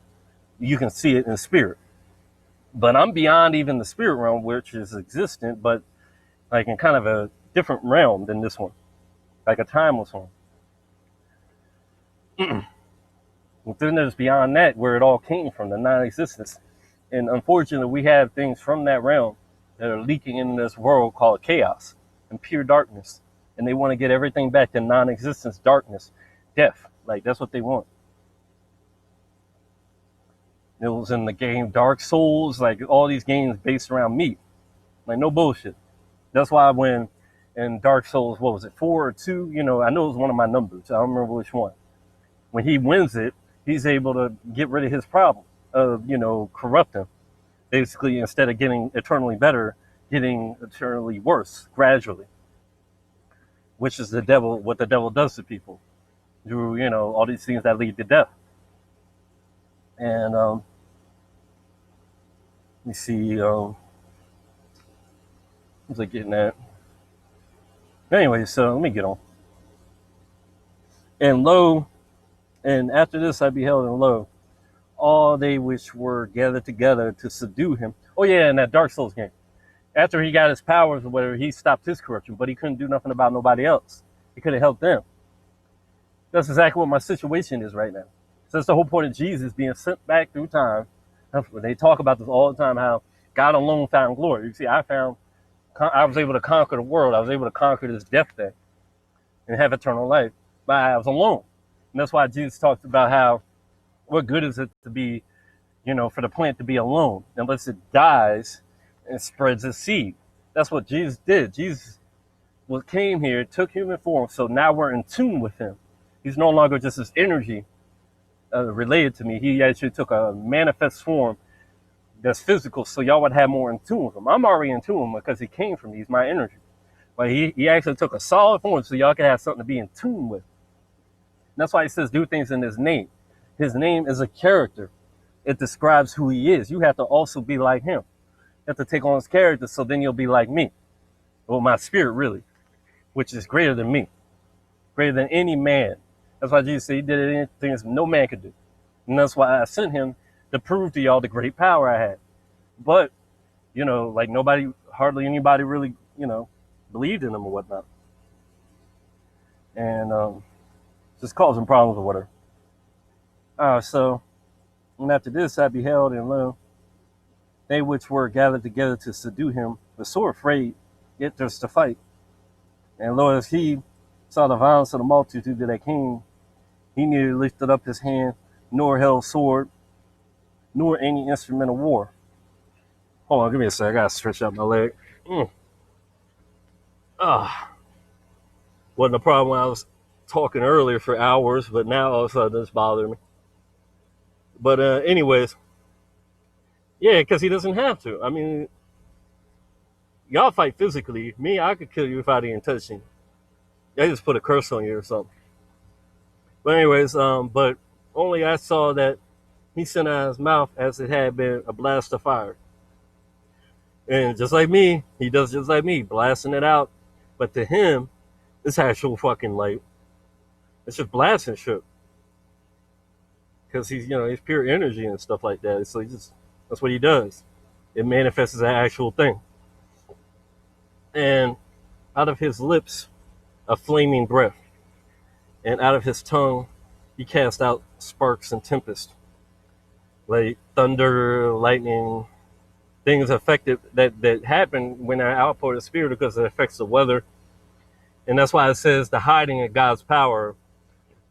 S1: you can see it in spirit. But I'm beyond even the spirit realm, which is existent, but like in kind of a different realm than this one, like a timeless one. But then there's beyond that, where it all came from, the non-existence. And unfortunately, we have things from that realm that are leaking in this world called chaos and pure darkness. And they want to get everything back to non-existence, darkness, death. Like, that's what they want. It was in the game Dark Souls, like all these games based around meat. Like, no bullshit. That's why when in Dark Souls, what was it, 4 or 2? You know, I know it was one of my numbers. I don't remember which one. When he wins it, he's able to get rid of his problem of, corrupt him. Basically, instead of getting eternally better, getting eternally worse, gradually. Which is what the devil does to people. Through, all these things that lead to death. And, let me see, what was I getting at? Anyway, so let me get on. And lo, and after this I beheld, and lo, all they which were gathered together to subdue him. Oh yeah, in that Dark Souls game. After he got his powers or whatever, he stopped his corruption, but he couldn't do nothing about nobody else. He couldn't help them. That's exactly what my situation is right now. So that's the whole point of Jesus being sent back through time. They talk about this all the time, how God alone found glory. You see, I was able to conquer the world. I was able to conquer this death thing and have eternal life. But I was alone. And that's why Jesus talks about how what good is it to be, for the plant to be alone unless it dies and spreads its seed. That's what Jesus did. Jesus came here, took human form, so now we're in tune with him. He's no longer just this energy related to me. He actually took a manifest form that's physical, so y'all would have more in tune with him. I'm already in tune with him because he came from me. He's my energy. But he actually took a solid form so y'all could have something to be in tune with. And that's why he says do things in his name. His name is a character. It describes who he is. You have to also be like him. You have to take on his character, so then you'll be like me. Well, my spirit, really, which is greater than me, greater than any man. That's why Jesus said he did things no man could do. And that's why I sent him to prove to y'all the great power I had. But, like hardly anybody really, believed in him or whatnot. And just causing problems or whatever. So, and after this I beheld, and lo, they which were gathered together to subdue him were sore afraid, yet just to fight. And lo, as he saw the violence of the multitude that came, he neither lifted up his hand, nor held sword, nor any instrument of war. Hold on, give me a sec. I gotta stretch out my leg. Wasn't a problem when I was talking earlier for hours, but now all of a sudden it's bothering me. But anyways, yeah, because he doesn't have to. I mean, y'all fight physically. Me, I could kill you if I didn't touch you. I just put a curse on you or something. But anyways, but only I saw that he sent out his mouth as it had been a blast of fire. And just like me, he does just like me, blasting it out. But to him, it's actual fucking like, it's just blasting shit. Because he's pure energy and stuff like that. So that's what he does. It manifests as an actual thing. And out of his lips, a flaming breath. And out of his tongue, he cast out sparks and tempest. Like thunder, lightning, things affected that happen when I outpour the spirit because it affects the weather. And that's why it says the hiding of God's power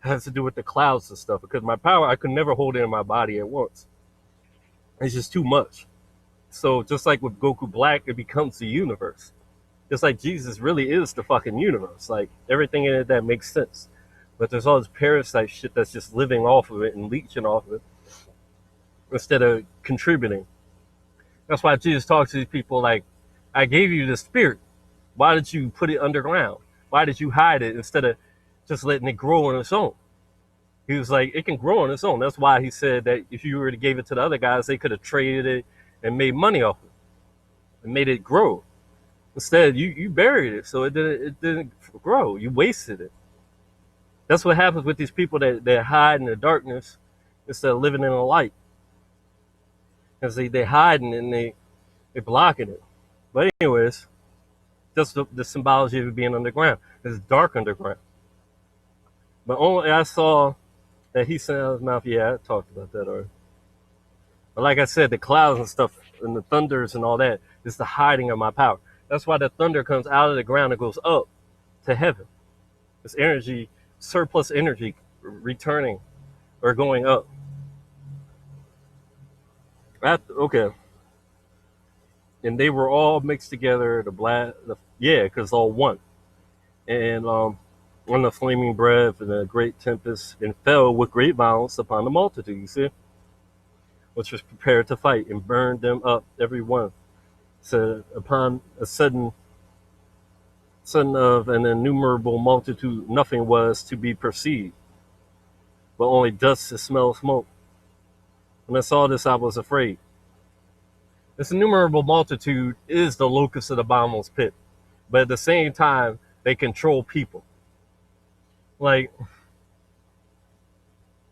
S1: has to do with the clouds and stuff. Because my power, I could never hold it in my body at once. It's just too much. So just like with Goku Black, it becomes the universe. Just like Jesus really is the fucking universe. Like everything in it that makes sense. But there's all this parasite shit that's just living off of it and leeching off of it instead of contributing. That's why Jesus talks to these people like, I gave you the spirit. Why did you put it underground? Why did you hide it instead of just letting it grow on its own? He was like, it can grow on its own. That's why he said that if you were to give it to the other guys, they could have traded it and made money off it and made it grow. Instead, you buried it, so it didn't grow. You wasted it. That's what happens with these people that hide in the darkness instead of living in the light. Because they hiding and they're blocking it. But anyways, just the symbology of it being underground. It's dark underground. But only I saw that he sent out his mouth. Yeah, I talked about that already. But like I said, the clouds and stuff and the thunders and all that is the hiding of my power. That's why the thunder comes out of the ground and goes up to heaven. It's energy, surplus energy returning or going up. Okay. And they were all mixed together, because all one. And on the flaming breath and a great tempest, and fell with great violence upon the multitude, you see, which was prepared to fight, and burned them up, every one. So upon a sudden of an innumerable multitude, nothing was to be perceived, but only dust and smell of smoke. When I saw this, I was afraid. This innumerable multitude is the locust of the bottomless pit, but at the same time, they control people. Like,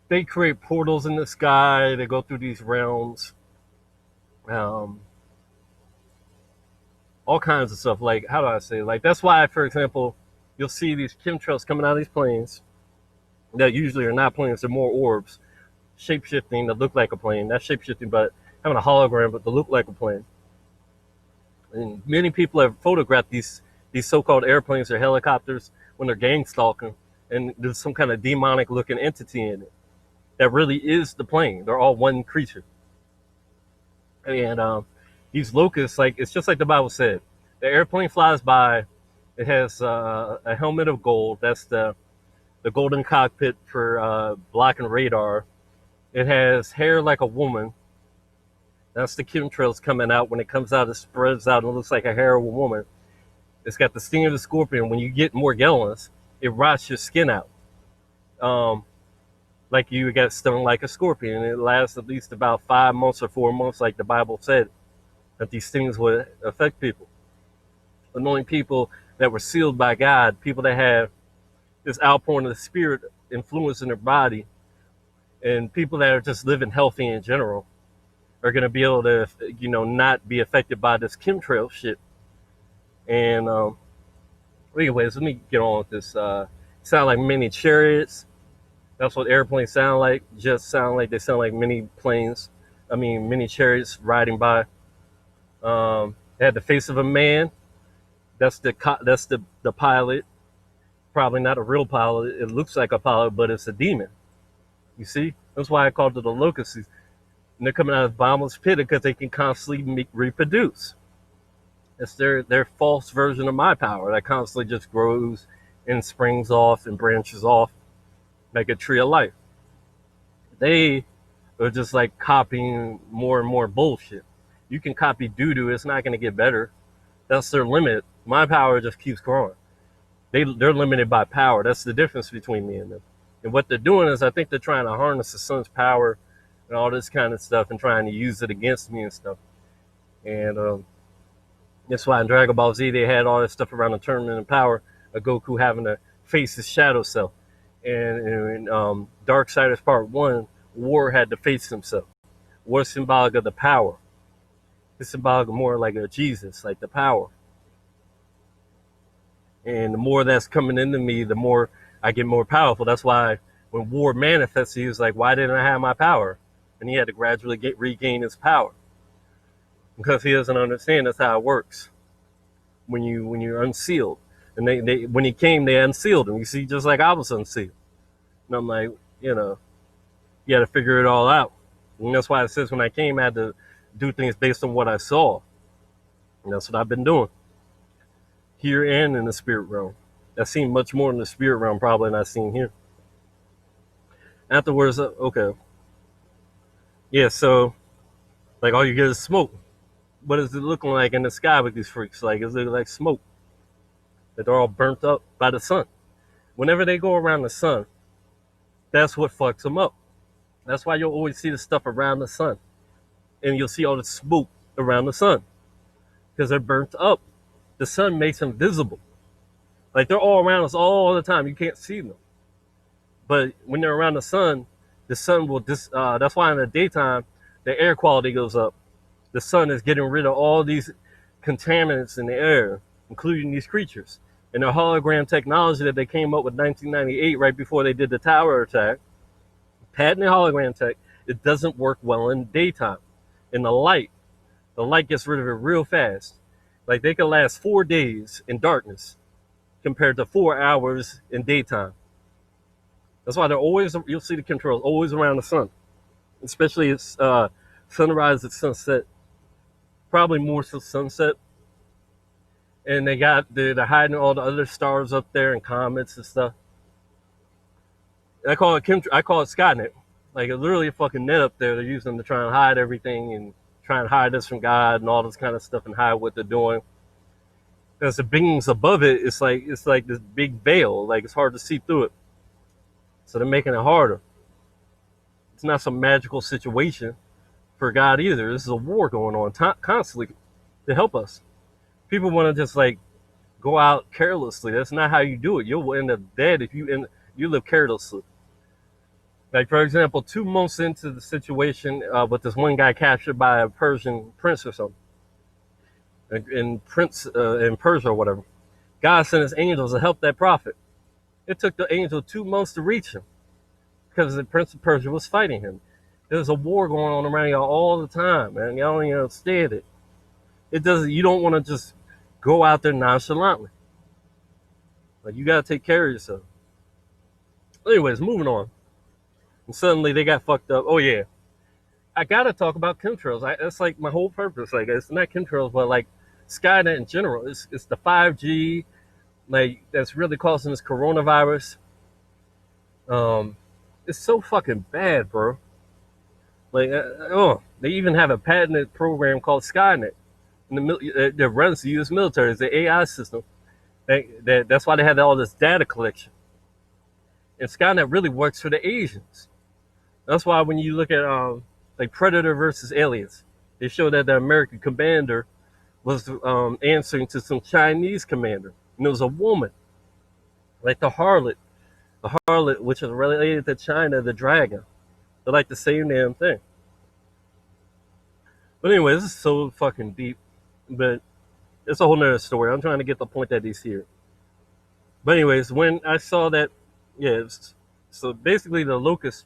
S1: they create portals in the sky, they go through these realms, all kinds of stuff. Like, how do I say? Like, that's why, for example, you'll see these chemtrails coming out of these planes that usually are not planes, they're more orbs, shape-shifting that look like a plane, not shape-shifting, but having a hologram, but to look like a plane. And many people have photographed these so-called airplanes or helicopters when they're gang stalking, and there's some kind of demonic looking entity in it that really is the plane. They're all one creature. And these locusts, like it's just like the Bible said. The airplane flies by. It has a helmet of gold. That's the golden cockpit for blocking radar. It has hair like a woman. That's the chemtrails coming out. When it comes out, it spreads out and it looks like a hair of a woman. It's got the sting of the scorpion. When you get Morgellons, it rots your skin out. Like you get stung like a scorpion. It lasts at least about 5 months or 4 months, like the Bible said, that these things would affect people. Anointing people that were sealed by God, people that have this outpouring of the Spirit influence in their body, and people that are just living healthy in general are going to be able to, not be affected by this chemtrail shit. And anyways, let me get on with this. Sound like mini chariots. That's what airplanes sound like. Just sound like they sound like mini planes. Mini chariots riding by. They had the face of a man. That's the pilot. Probably not a real pilot. It looks like a pilot, but it's a demon. You see? That's why I called it a locust. And they're coming out of the bottomless pit because they can constantly reproduce. It's their false version of my power that constantly just grows and springs off and branches off like a tree of life. They are just like copying more and more bullshit. You can copy doo-doo, it's not going to get better. That's their limit. My power just keeps growing. They're limited by power. That's the difference between me and them. And what they're doing is I think they're trying to harness the sun's power and all this kind of stuff and trying to use it against me and stuff. And that's why in Dragon Ball Z they had all this stuff around the tournament of power of Goku having to face his shadow self. And in Darksiders Part 1, War had to face himself. War is symbolic of the power. It's symbolic of more like a Jesus, like the power. And the more that's coming into me, the more I get more powerful. That's why when War manifests, he was like, why didn't I have my power? And he had to gradually regain his power. Because he doesn't understand that's how it works. When you're unsealed. And they when he came, they unsealed him. You see, just like I was unsealed. And I'm like, you got to figure it all out. And that's why it says when I came, I had to do things based on what I saw. And that's what I've been doing. Here and in the spirit realm. I've seen much more in the spirit realm probably than I've seen here. Afterwards, okay. Yeah, so, like, all you get is smoke. What is it looking like in the sky with these freaks? Like, is it like smoke? That they're all burnt up by the sun. Whenever they go around the sun, that's what fucks them up. That's why you'll always see the stuff around the sun. And you'll see all the smoke around the sun. Because they're burnt up. The sun makes them visible. Like, they're all around us all the time. You can't see them. But when they're around the sun will that's why in the daytime, the air quality goes up. The sun is getting rid of all these contaminants in the air, including these creatures. And the hologram technology that they came up with in 1998, right before they did the tower attack, patented hologram tech, it doesn't work well in daytime. In the light gets rid of it real fast. Like, they can last 4 days in darkness compared to 4 hours in daytime. That's why you'll see the controls always around the sun, especially it's sunrise and sunset, probably more so sunset. And they're hiding all the other stars up there and comets and stuff. I call it Skynet. Like, it's literally a fucking net up there they're using to try and hide everything and try and hide us from God and all this kind of stuff and hide what they're doing. Because the beings above it, it's like this big veil. Like, it's hard to see through it. So they're making it harder. It's not some magical situation for God either. This is a war going on constantly to help us. People want to just like go out carelessly. That's not how you do it. You'll end up dead if you live carelessly. Like, for example, 2 months into the situation with this one guy captured by a Persian prince or something, in Persia or whatever, God sent his angels to help that prophet. It took the angel 2 months to reach him because the prince of Persia was fighting him. There's a war going on around y'all all the time, man. Y'all don't even understand it. You don't want to just go out there nonchalantly. Like, you got to take care of yourself. Anyways, moving on. And suddenly they got fucked up. Oh yeah, I gotta talk about chemtrails. That's like my whole purpose. Like it's not chemtrails, but like Skynet in general. It's the 5G like that's really causing this coronavirus. Um, it's so fucking bad, bro. Like oh, they even have a patented program called Skynet in that runs the U.S. military. It's the AI system. That's why they have all this data collection. And Skynet really works for the Asians. That's why when you look at like Predator versus Aliens, they show that the American commander was answering to some Chinese commander, and it was a woman, like the harlot, which is related to China, the dragon. They're like the same damn thing. But anyway, this is so fucking deep, but it's a whole nother story. I'm trying to get the point that he's here. But anyways, when I saw that, yeah, so basically the locust,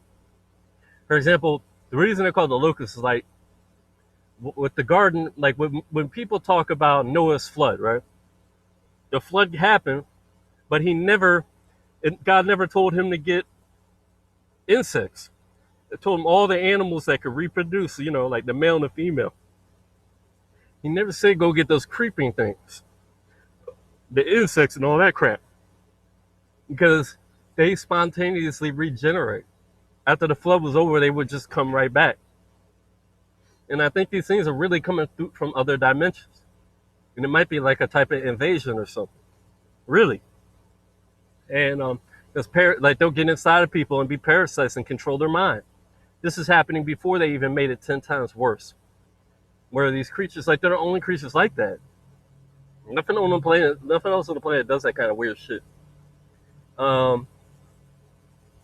S1: for example, the reason they're called the locust is like with the garden, like when people talk about Noah's flood, right? The flood happened, but God never told him to get insects. It told him all the animals that could reproduce, like the male and the female. He never said go get those creeping things, the insects and all that crap, because they spontaneously regenerate. After the flood was over, they would just come right back. And I think these things are really coming through from other dimensions. And it might be like a type of invasion or something. Really. And like they'll get inside of people and be parasites and control their mind. This is happening before they even made it 10 times worse. Where these creatures, like they're the only creatures like that. Nothing else on the planet does that kind of weird shit.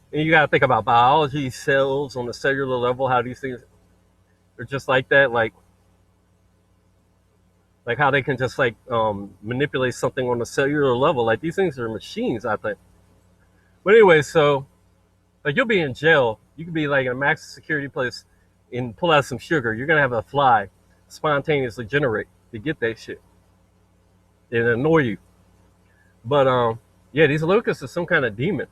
S1: And you gotta think about biology, cells on the cellular level, how these things are just like that, like how they can just like manipulate something on the cellular level. Like these things are machines, I think. But anyway, so like you'll be in jail, you could be like in a maximum security place and pull out some sugar. You're gonna have a fly spontaneously generate to get that shit and annoy you. But yeah, these locusts are some kind of demon.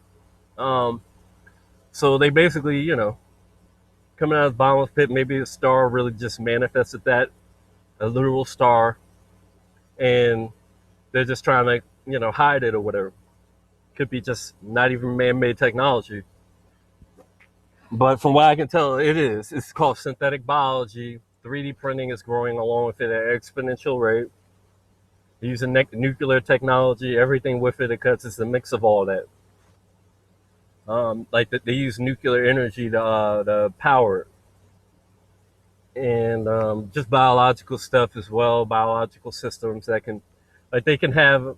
S1: So they basically, coming out of the bottomless pit, maybe a star really just manifested that, a literal star, and they're just trying to, hide it or whatever. Could be just not even man-made technology. But from what I can tell, it is. It's called synthetic biology. 3D printing is growing along with it at an exponential rate. They're using nuclear technology, everything with it, because it's a mix of all that. Like they use nuclear energy to power it. And just biological stuff as well, biological systems that can, like they can have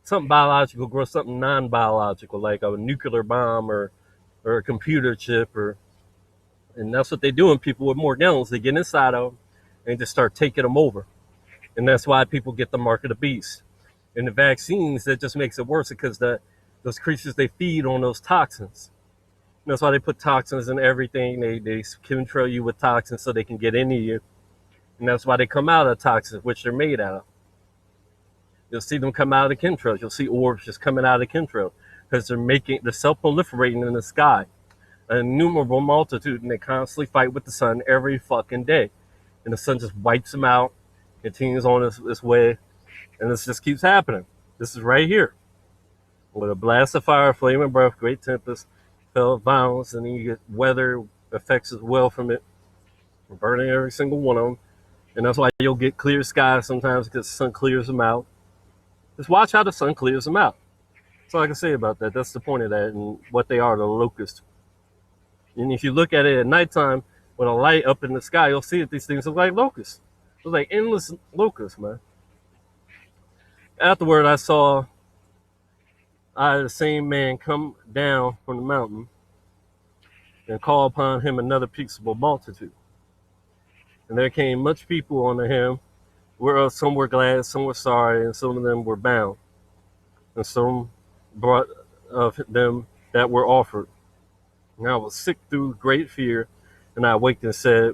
S1: something biological grow something non-biological, like a nuclear bomb or a computer chip, and that's what they do. And people with Morgellons, they get inside of them and just start taking them over. And that's why people get the mark of the beast. And the vaccines, that just makes it worse because those creatures, they feed on those toxins. And that's why they put toxins in everything. They control you with toxins so they can get into you. And that's why they come out of toxins, which they're made out of. You'll see them come out of the chemtrails. You'll see orbs just coming out of the chemtrails because they're self-proliferating in the sky. An innumerable multitude, and they constantly fight with the sun every fucking day. And the sun just wipes them out, continues on its way, and this just keeps happening. This is right here. With a blast of fire, flaming breath, great tempest, fell violence, and then you get weather effects as well from it. We're burning every single one of them. And that's why you'll get clear skies sometimes because the sun clears them out. Just watch how the sun clears them out. That's all I can say about that. That's the point of that and what they are, the locusts. And if you look at it at nighttime with a light up in the sky, you'll see that these things look like locusts. It was like endless locusts, man. Afterward, I saw the same man come down from the mountain and call upon him another peaceable multitude. And there came much people unto him, whereof some were glad, some were sorry, and some of them were bound. And some brought of them that were offered. And I was sick through great fear, and I awaked and said,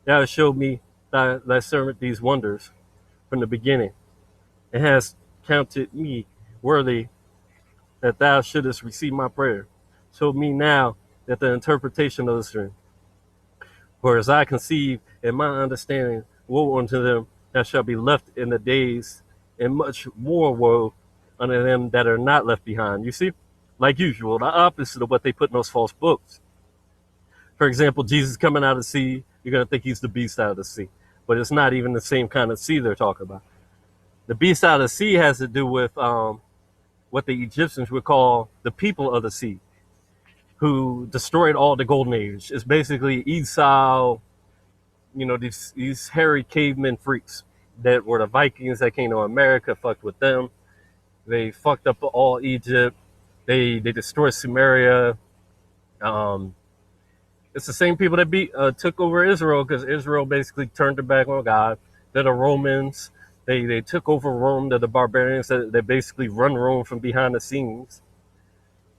S1: Thou hast showed me thy servant these wonders from the beginning, and hast counted me worthy that thou shouldest receive my prayer. show me now that the interpretation of this dream. For as I conceive in my understanding, woe unto them that shall be left in the days, and much more woe unto them that are not left behind. You see, like usual, the opposite of what they put in those false books. For example, Jesus coming out of the sea, you're going to think he's the beast out of the sea. But it's not even the same kind of sea they're talking about. The beast out of the sea has to do with what the Egyptians would call the people of the sea, who destroyed all the golden age. It's basically Esau, these hairy cavemen freaks that were the Vikings that came to America, fucked with them. They fucked up all Egypt. They destroyed Sumeria. It's the same people that took over Israel, because Israel basically turned their back on God. They're the Romans. They took over Rome. They're the barbarians that basically run Rome from behind the scenes.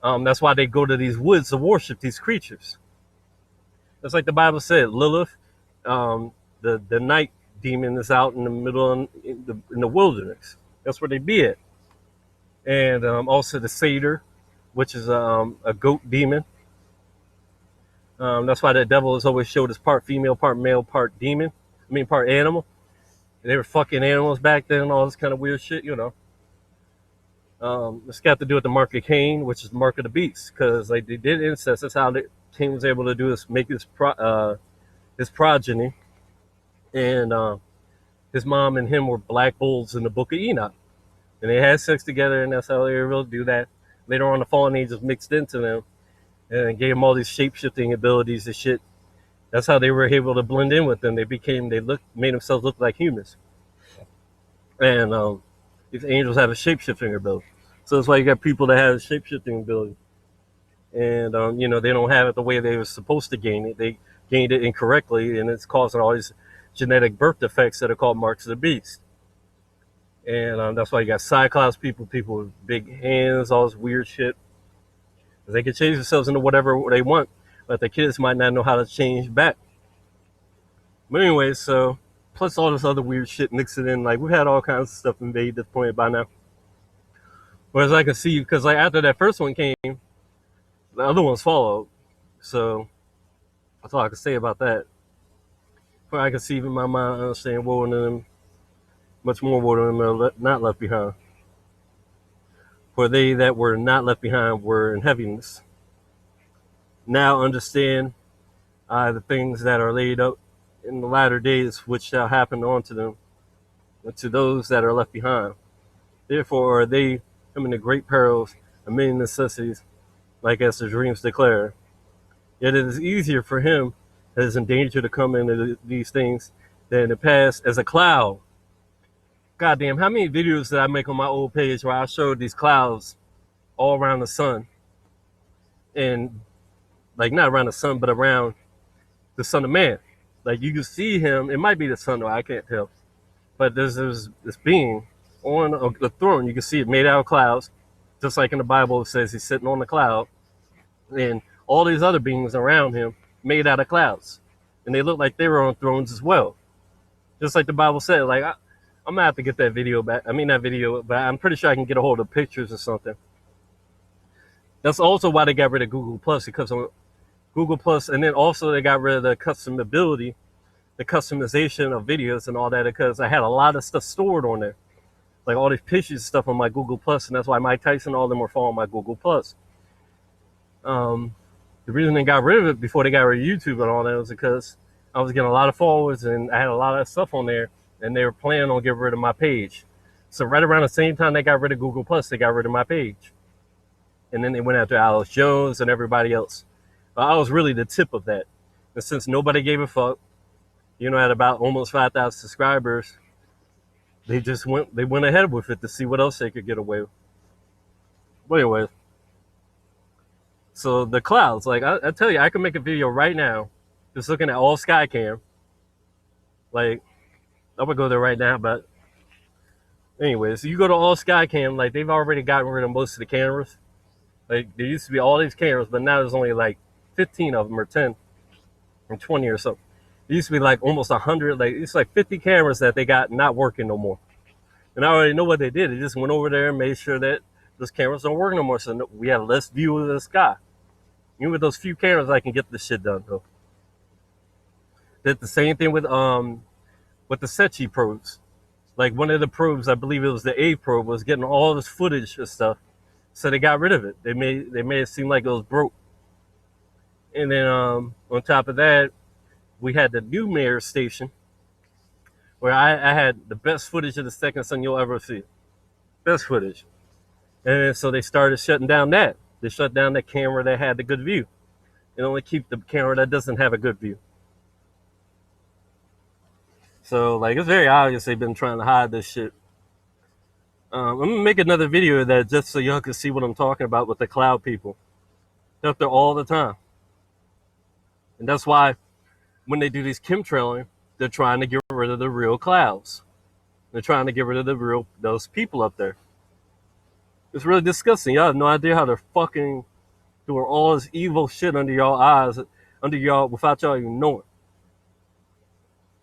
S1: That's why they go to these woods to worship these creatures. That's like the Bible said, Lilith, the night demon, is out in the middle in the wilderness. That's where they be at. And also the satyr, which is a goat demon. That's why the devil is always showed as part female, part male, part demon. Part animal. They were fucking animals back then, all this kind of weird shit, It's got to do with the mark of Cain, which is the mark of the beast, because they did incest. That's how Cain was able to do this, make his progeny, and his mom and him were black bulls in the Book of Enoch, and they had sex together, and that's how they were able to do that. Later on, the fallen angels mixed into them and gave them all these shape-shifting abilities and shit. That's how they were able to blend in with them. Made themselves look like humans, and these angels have a shape-shifting ability. So that's why you got people that have a shape-shifting ability. And, they don't have it the way they were supposed to gain it. They gained it incorrectly, and it's causing all these genetic birth defects that are called marks of the beast. And that's why you got Cyclops people with big hands, all this weird shit. They can change themselves into whatever they want, but the kids might not know how to change back. But anyway, so plus all this other weird shit mixing in. Like, we've had all kinds of stuff invade this point by now. Whereas I can see, because after that first one came, the other ones followed. So that's all I can say about that. But I can see in my mind, understand woe unto them, much more woe to them that are not left behind. For they that were not left behind were in heaviness. Now understand the things that are laid up in the latter days, which shall happen unto them, and to those that are left behind. Therefore are they coming to great perils and many necessities, like as the dreams declare. Yet it is easier for him that is in danger to come into these things than to pass as a cloud. Goddamn, how many videos did I make on my old page where I showed these clouds all around the sun? And, like, not around the sun, but around the Son of Man. Like, you can see him. It might be the sun, though. I can't tell. But there's this being on the throne. You can see it made out of clouds. Just like in the Bible, it says he's sitting on the cloud. And all these other beings around him made out of clouds. And they look like they were on thrones as well. Just like the Bible said. Like, I'm going to have to get that video back. That video, but I'm pretty sure I can get a hold of pictures or something. That's also why they got rid of Google Plus, because on Google Plus, and then also they got rid of the customization of videos and all that, because I had a lot of stuff stored on there, like all these pictures and stuff on my Google Plus, and that's why Mike Tyson, all of them were following my Google Plus. The reason they got rid of it before they got rid of YouTube and all that was because I was getting a lot of followers and I had a lot of stuff on there, and they were planning on getting rid of my page. So right around the same time they got rid of Google Plus, they got rid of my page. And then they went after Alex Jones and everybody else. But I was really the tip of that. And since nobody gave a fuck, at about almost 5,000 subscribers, they went ahead with it to see what else they could get away with. But anyway, so the clouds, like I tell you, I can make a video right now just looking at all Skycam. Like, I'm gonna go there right now, but anyways, you go to all Skycam, like they've already gotten rid of most of the cameras. Like, there used to be all these cameras, but now there's only like 15 of them, or 10 or 20 or something. It used to be like almost 100, like it's like 50 cameras that they got not working no more. And I already know what they did. They just went over there and made sure that those cameras don't work no more, so we have less view of the sky. Even with those few cameras, I can get this shit done, though. Did the same thing with the Sechi probes. Like one of the probes, I believe it was the A probe, was getting all this footage and stuff, so they got rid of it. They made it seem like it was broke. And then on top of that, we had the new Mayor station, where I had the best footage of the second sun you'll ever see. Best footage. And so they started shutting down that. They shut down the camera that had the good view. And only keep the camera that doesn't have a good view. So, like, it's very obvious they've been trying to hide this shit. I'm going to make another video of that just so y'all can see what I'm talking about with the cloud people. They're up there all the time. And that's why when they do these chemtrailing, they're trying to get rid of the real clouds. They're trying to get rid of those people up there. It's really disgusting. Y'all have no idea how they're fucking doing all this evil shit under y'all eyes, under y'all, without y'all even knowing.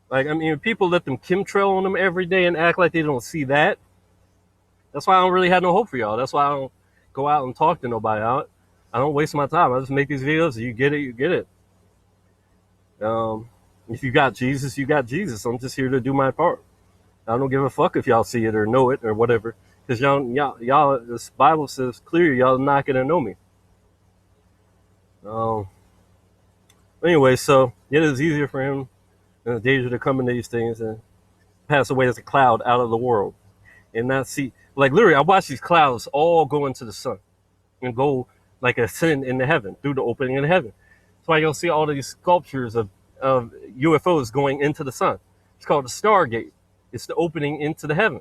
S1: Like, I mean, people let them chemtrail on them every day and act like they don't see that. That's why I don't really have no hope for y'all. That's why I don't go out and talk to nobody. I don't waste my time. I just make these videos. You get it, you get it. If you got Jesus, you got Jesus. I'm just here to do my part. I don't give a fuck if y'all see it or know it or whatever. Because y'all, this Bible says clear, y'all not going to know me. Anyway, so it is easier for him and the danger to come into these things and pass away as a cloud out of the world. And not see, like literally, I watch these clouds all go into the sun and go like ascend into heaven through the opening in heaven. That's why you'll see all of these sculptures of UFOs going into the sun. It's called the Stargate. It's the opening into the heaven.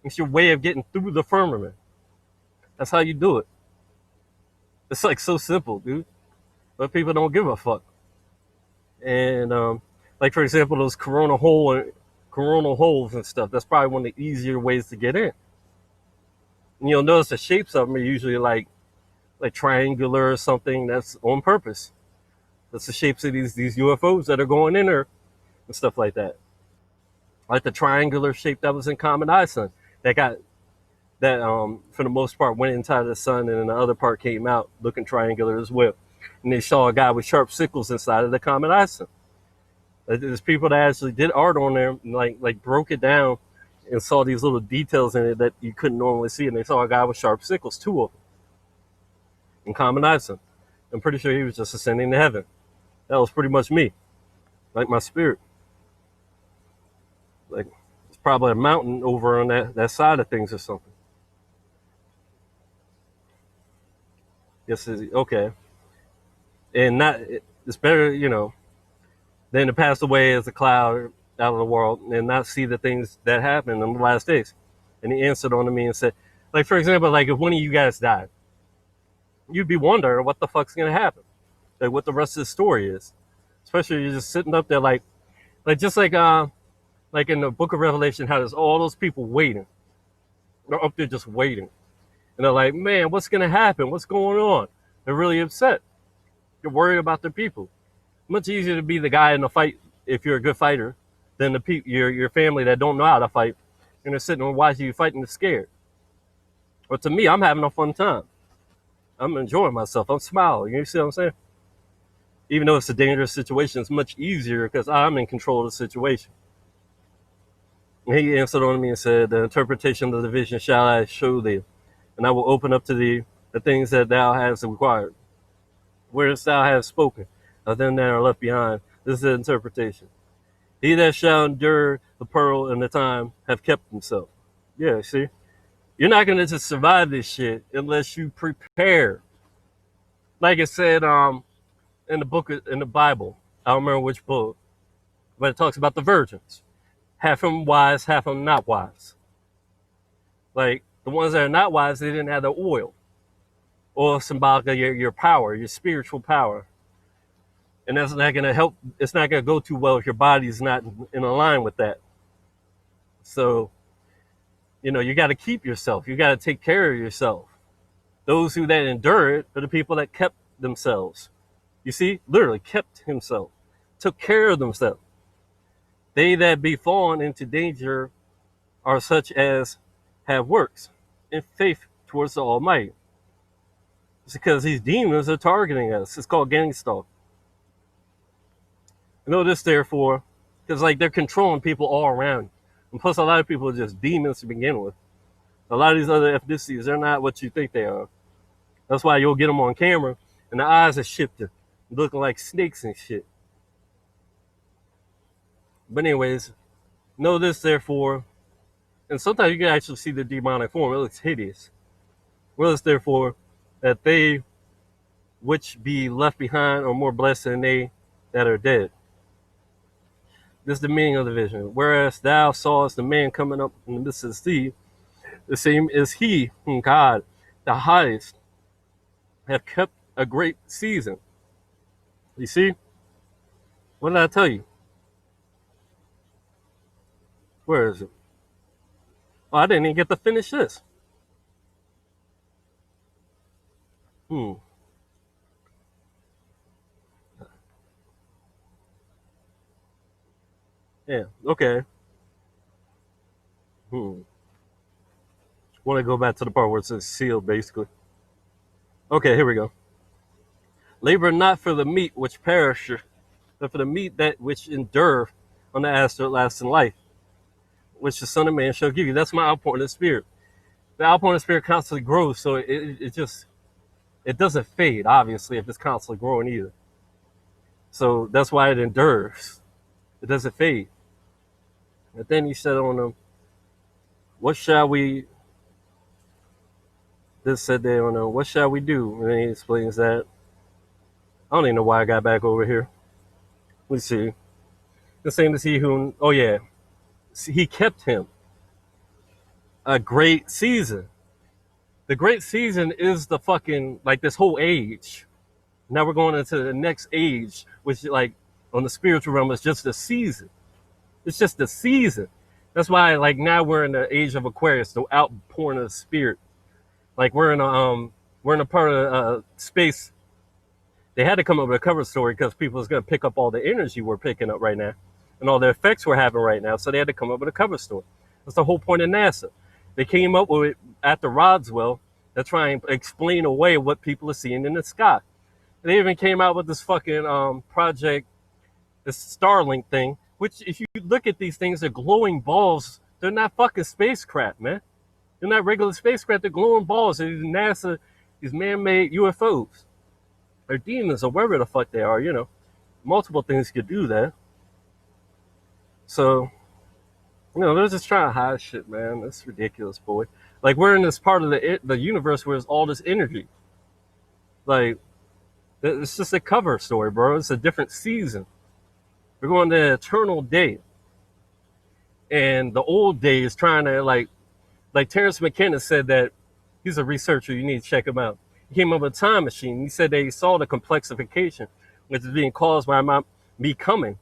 S1: It's your way of getting through the firmament. That's how you do it. It's like so simple, dude. But people don't give a fuck. And like for example, those coronal holes and stuff. That's probably one of the easier ways to get in. And you'll notice the shapes of them are usually like triangular or something. That's on purpose. That's the shapes of these UFOs that are going in there and stuff like that. Like the triangular shape that was in Common Eye Sun. That for the most part went inside the sun, and then the other part came out looking triangular as well. And they saw a guy with sharp sickles inside of the Common Eye Sun. There's people that actually did art on there and like broke it down and saw these little details in it that you couldn't normally see, and they saw a guy with sharp sickles, 2 of them, in Common Eye Sun. I'm pretty sure he was just ascending to heaven. That was pretty much me, like my spirit. Like, it's probably a mountain over on that side of things or something. Yes, okay. And it's better, than to pass away as a cloud out of the world and not see the things that happen in the last days. And he answered unto me and said, like, for example, like if one of you guys died, you'd be wondering what the fuck's going to happen. Like what the rest of the story is. Especially you're just sitting up there like just like in the book of Revelation, how there's all those people waiting. They're up there just waiting. And they're like, man, what's going to happen? What's going on? They're really upset. You're worried about their people. Much easier to be the guy in the fight if you're a good fighter than the your family that don't know how to fight. And they're sitting and watching you fight and they're scared. But to me, I'm having a fun time. I'm enjoying myself. I'm smiling. You see what I'm saying? Even though it's a dangerous situation, it's much easier because I'm in control of the situation. And he answered on me and said, the interpretation of the vision shall I show thee, and I will open up to thee the things that thou hast required. Whereas thou hast spoken, of them that are left behind. This is the interpretation. He that shall endure the peril and the time have kept himself. Yeah, see? You're not going to just survive this shit unless you prepare. Like it said in the Bible, I don't remember which book, but it talks about the virgins. Half of them wise, half of them not wise. Like, the ones that are not wise, they didn't have the oil. Oil symbolic of your power, your spiritual power. And that's not going to help. It's not going to go too well if your body's not in line with that. So, you got to keep yourself. You got to take care of yourself. Those who that endure it are the people that kept themselves. You see, literally kept himself, took care of themselves. They that be fallen into danger are such as have works in faith towards the Almighty. It's because these demons are targeting us. It's called gang stalk. Know this, therefore, because like they're controlling people all around. And plus, a lot of people are just demons to begin with. A lot of these other ethnicities, they're not what you think they are. That's why you'll get them on camera, and the eyes are shifting, looking like snakes and shit. But anyways, know this, therefore, and sometimes you can actually see the demonic form. It looks hideous. Know this, therefore, that they which be left behind are more blessed than they that are dead. This is the meaning of the vision. Whereas thou sawest the man coming up in the midst of the sea, the same is he whom God, the highest, have kept a great season. You see? What did I tell you? Where is it? Oh, I didn't even get to finish this. Yeah, okay. Want to go back to the part where it says sealed, basically. Okay, here we go. Labor not for the meat which perisheth, but for the meat that which endureth on the everlasting life, which the Son of Man shall give you. That's my outpouring of the Spirit. The outpouring of the Spirit constantly grows, so it doesn't fade, obviously, if it's constantly growing either. So that's why it endures. It doesn't fade. And then he said on them, what shall we, this said there on them, what shall we do? And he explains that. I don't even know why I got back over here. Let's see. The same as he whom, oh yeah, he kept him a great season. The great season is the fucking, like this whole age. Now we're going into the next age, which like on the spiritual realm is just a season. It's just a season. That's why like now we're in the age of Aquarius, the outpouring of the Spirit. Like we're in a part of space. They had to come up with a cover story because people was going to pick up all the energy we're picking up right now and all the effects we're having right now. So they had to come up with a cover story. That's the whole point of NASA. They came up with it after Roswell to try and explain away what people are seeing in the sky. They even came out with this fucking project, this Starlink thing, which if you look at these things, they're glowing balls. They're not fucking spacecraft, man. They're not regular spacecraft. They're glowing balls. They're these NASA, these man-made UFOs. Or demons, or wherever the fuck they are, you know. Multiple things could do that. So, you know, they're just trying to hide shit, man. That's ridiculous, boy. Like, we're in this part of the universe where there's all this energy. Like, it's just a cover story, bro. It's a different season. We're going to eternal day. And the old day is trying to, like Terrence McKenna said that he's a researcher. You need to check him out. He came up with a time machine. He said they saw the complexification, which is being caused by me coming,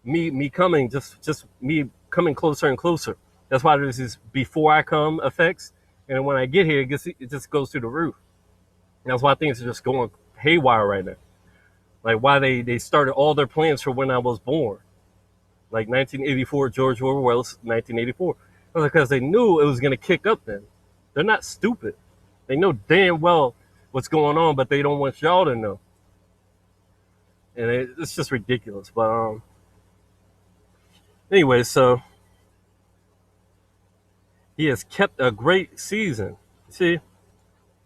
S1: just me coming closer and closer. That's why there's these before I come effects, and when I get here, it just goes through the roof. And that's why things are just going haywire right now. Like why they started all their plans for when I was born, like 1984, George Orwell's 1984, because they knew it was going to kick up. Then they're not stupid. They know damn well what's going on, but they don't want y'all to know. And it's just ridiculous. But anyway, so he has kept a great season. See,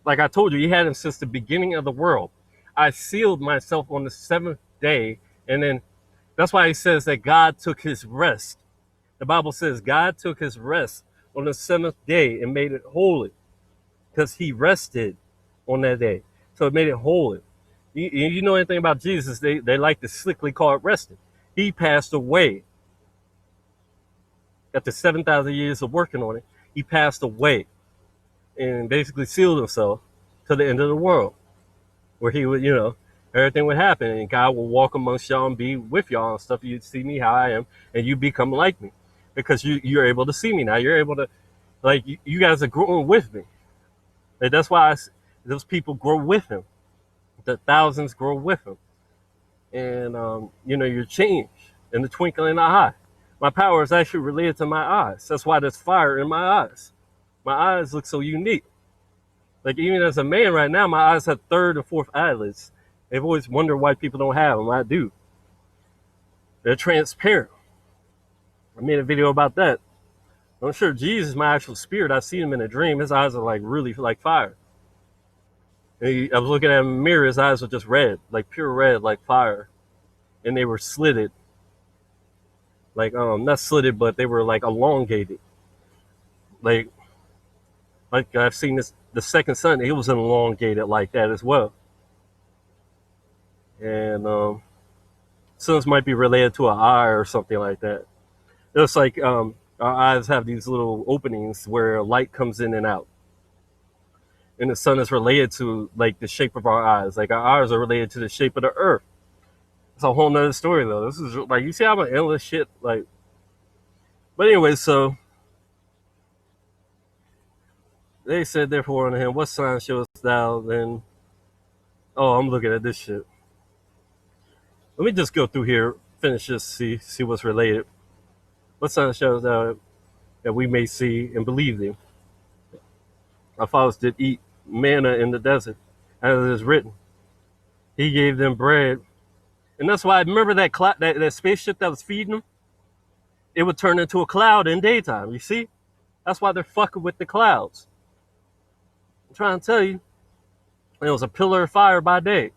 S1: like I told you, he had him since the beginning of the world. I sealed myself on the seventh day, and then that's why he says that God took his rest. The Bible says God took his rest on the seventh day and made it holy, because he rested on that day. So it made it holy. You know anything about Jesus, they like to slickly call it resting. He passed away. After 7,000 years of working on it, he passed away and basically sealed himself to the end of the world, where he would, you know, everything would happen and God will walk amongst y'all and be with y'all and stuff. You'd see me how I am and you become like me because you're able to see me now. You're able to, like, you guys are growing with me. And that's why those people grow with him. The thousands grow with him. And, you know, you're changed in the twinkling of an eye. My power is actually related to my eyes. That's why there's fire in my eyes. My eyes look so unique. Like even as a man right now, my eyes have third and fourth eyelids. They've always wondered why people don't have them. I do. They're transparent. I made a video about that. I'm sure Jesus, my actual spirit, I see him in a dream. His eyes are like really like fire. I was looking at him in the mirror. His eyes were just red, like pure red, like fire, and they were slitted, like not slitted, but they were like elongated, like I've seen this. The second son, he was elongated like that as well, and sons might be related to an eye or something like that. It's like our eyes have these little openings where light comes in and out. And the sun is related to like the shape of our eyes. Like our eyes are related to the shape of the earth. It's a whole nother story though. This is like, you see how much endless shit like. But anyway, so they said therefore unto him, what sign showest thou then? Oh, I'm looking at this shit. Let me just go through here, finish this, see what's related. What sign showest thou that we may see and believe thee? Our fathers did eat manna in the desert, as it is written. He gave them bread. And that's why I remember that spaceship that was feeding them. It would turn into a cloud in daytime. You see? That's why they're fucking with the clouds. I'm trying to tell you. It was a pillar of fire by day,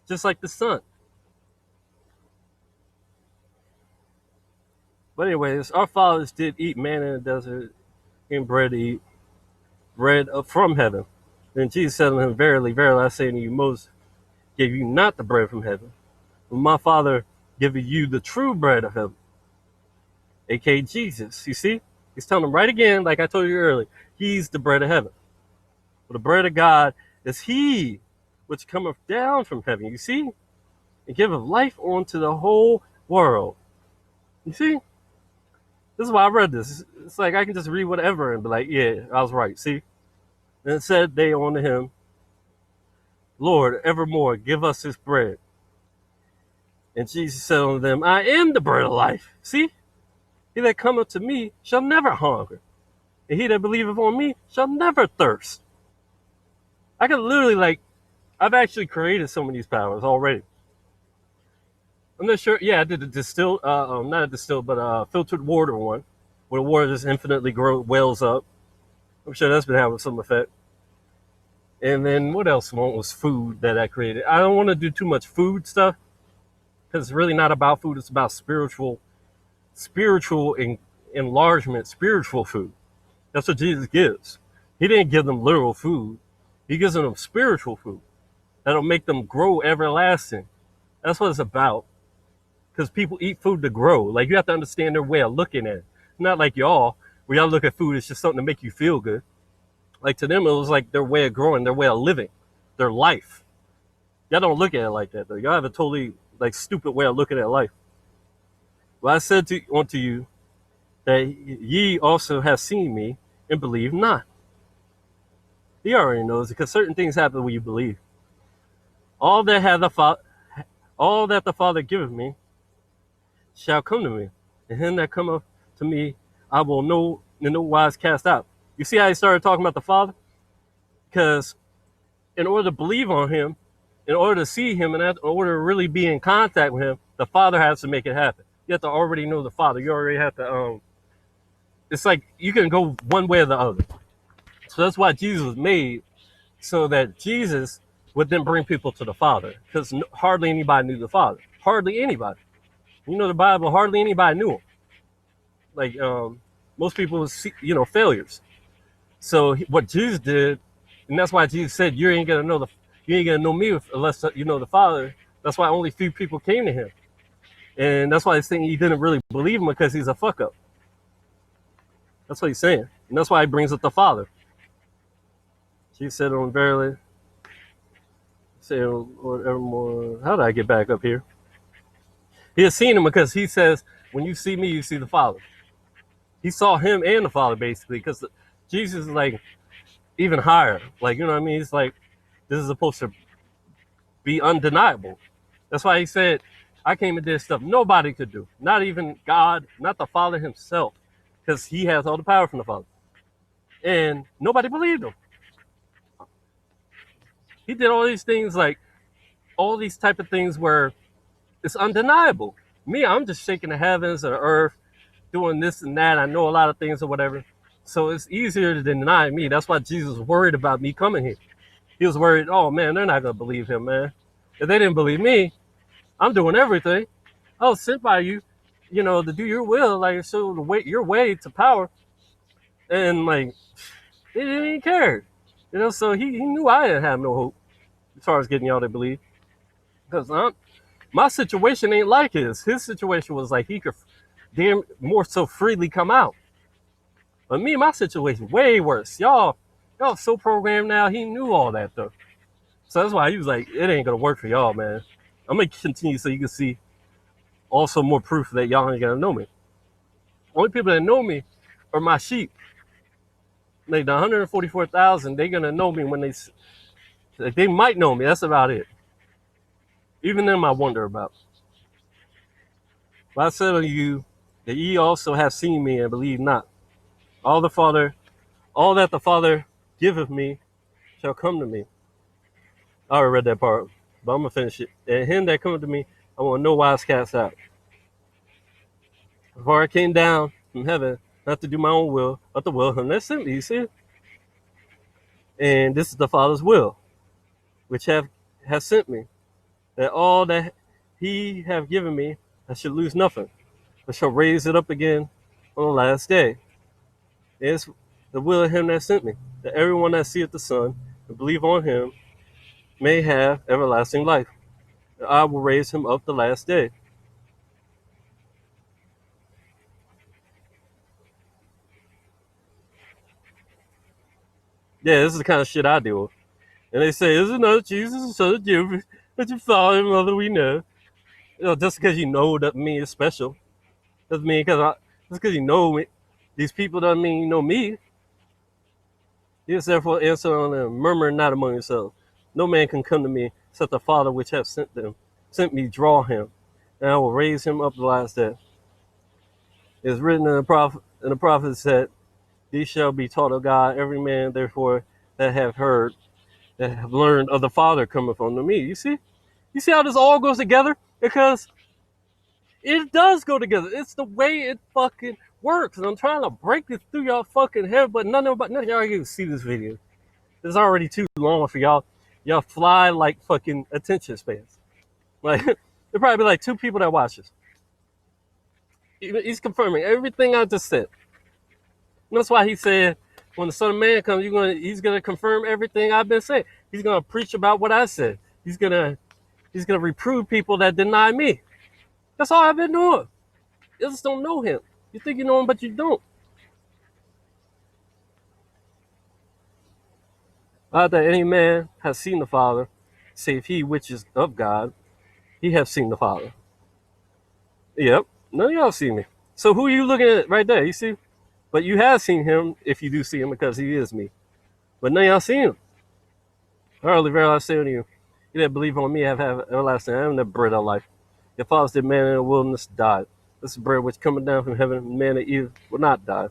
S1: just like the sun. But anyways, our fathers did eat manna in the desert, and bread to eat, bread from heaven. Then Jesus said unto him, verily, verily, I say unto you, Moses gave you not the bread from heaven, but my Father giveth you the true bread of heaven, aka Jesus. You see? He's telling them right again, like I told you earlier, he's the bread of heaven. But the bread of God is he which cometh down from heaven, you see? And giveth life unto the whole world. You see? This is why I read this. It's like I can just read whatever and be like, yeah, I was right. See? And it said they unto him, Lord, evermore give us this bread. And Jesus said unto them, I am the bread of life. See? He that cometh to me shall never hunger, and he that believeth on me shall never thirst. I could literally, like, I've actually created some of these powers already. I'm not sure. Yeah, I did a distilled, not a distilled, but a filtered water one, where the water just infinitely wells up. I'm sure that's been having some effect. And then what else was food that I created? I don't want to do too much food stuff, because it's really not about food. It's about spiritual enlargement, spiritual food. That's what Jesus gives. He didn't give them literal food. He gives them spiritual food that'll make them grow everlasting. That's what it's about. Because people eat food to grow. Like, you have to understand their way of looking at it. Not like y'all, where y'all look at food, it's just something to make you feel good. Like, to them, it was like their way of growing, their way of living, their life. Y'all don't look at it like that, though. Y'all have a totally, like, stupid way of looking at life. Well, I said unto you that ye also have seen me and believe not. He already knows, because certain things happen when you believe. All that the Father giveth me shall come to me, and him that cometh to me I will in no wise cast out. You see how he started talking about the Father? Because in order to believe on him, in order to see him, and in order to really be in contact with him, the Father has to make it happen. You have to already know the Father. You already have to, it's like you can go one way or the other. So that's why Jesus was made, so that Jesus would then bring people to the Father, because hardly anybody knew the Father. Hardly anybody. You know the Bible, hardly anybody knew him. Like, most people was, failures. So what Jesus did, and that's why Jesus said, you ain't gonna know me unless you know the Father. That's why only few people came to him. And that's why he's saying he didn't really believe him, because he's a fuck up. That's what he's saying. And that's why he brings up the Father. Jesus said on verily, say Lord evermore. How did I get back up here? He has seen him, because he says, when you see me, you see the Father. He saw him and the Father, basically, because Jesus is like even higher. Like, you know what I mean? It's like, this is supposed to be undeniable. That's why he said, I came and did stuff nobody could do. Not even God, not the Father himself, because he has all the power from the Father. And nobody believed him. He did all these things, like all these type of things where it's undeniable. Me, I'm just shaking the heavens and the earth, doing this and that. I know a lot of things or whatever. So it's easier to deny me. That's why Jesus was worried about me coming here. He was worried, oh man, they're not going to believe him, man. If they didn't believe me, I'm doing everything. I was sent by you, to do your will, like, so the way, your way to power. And like, they didn't even care. So he knew I didn't have no hope as far as getting y'all to believe. Because my situation ain't like his. His situation was like he could damn more so freely come out. But me, my situation way worse. Y'all so programmed now. He knew all that though. So that's why he was like, it ain't gonna work for y'all, man. I'm gonna continue so you can see also more proof that y'all ain't gonna know me. Only people that know me are my sheep. Like the 144,000, they gonna know me when they might know me. That's about it. Even them I wonder about. But I said unto you that ye also have seen me and believe not. All that the Father giveth me shall come to me. I already read that part, but I'm gonna finish it. And him that cometh to me, I will no wise cast out. For I came down from heaven not to do my own will, but the will of him that sent me. You see? And this is the Father's will, which have sent me, that all that he have given me, I should lose nothing, but shall raise it up again on the last day. It's the will of him that sent me, that everyone that seeth the Son and believe on him may have everlasting life. And I will raise him up the last day. Yeah, this is the kind of shit I deal with. And they say, isn't that Jesus the Son of David, that your father and mother we know? Just because you know doesn't mean it's special. Doesn't mean just because you know me, these people doesn't mean you know me. Yes, therefore answer on them, murmur not among yourselves. No man can come to me except the Father which hath sent me draw him, and I will raise him up the last day. It is written in the prophets that these shall be taught of God. Every man, therefore, that have heard, that have learned of the Father cometh unto me. You see how this all goes together? Because it does go together. It's the way it fucking works. And I'm trying to break it through y'all fucking head, but none of y'all can see this video. It's already too long for y'all. Y'all fly like fucking attention spans. Like, there probably be like 2 people that watch this. He's confirming everything I just said. And that's why he said, when the Son of Man comes, he's gonna confirm everything I've been saying. He's gonna preach about what I said. He's gonna reprove people that deny me. That's all I've been doing. You just don't know him. You think you know him, but you don't. Not that any man has seen the Father, save he which is of God, he hath seen the Father. Yep, none of y'all see me. So who are you looking at right there? You see? But you have seen him if you do see him, because he is me. But none of y'all seen him. Verily, verily, I say unto you, you that believe on me have everlasting. I am the bread of life. Your fathers did man in the wilderness died. This is bread which cometh down from heaven. Man that eateth will not die.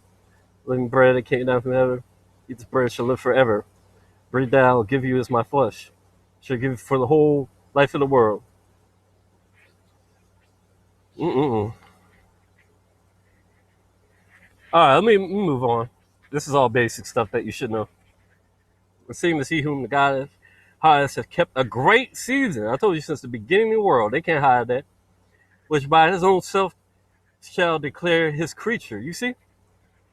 S1: Living bread that came down from heaven, eat this bread shall live forever. Bread that I will give you is my flesh. Shall give for the whole life of the world. All right, let me move on. This is all basic stuff that you should know. The same as he whom the God highest have kept a great season. I told you since the beginning of the world, they can't hide that. Which by his own self shall declare his creature. You see?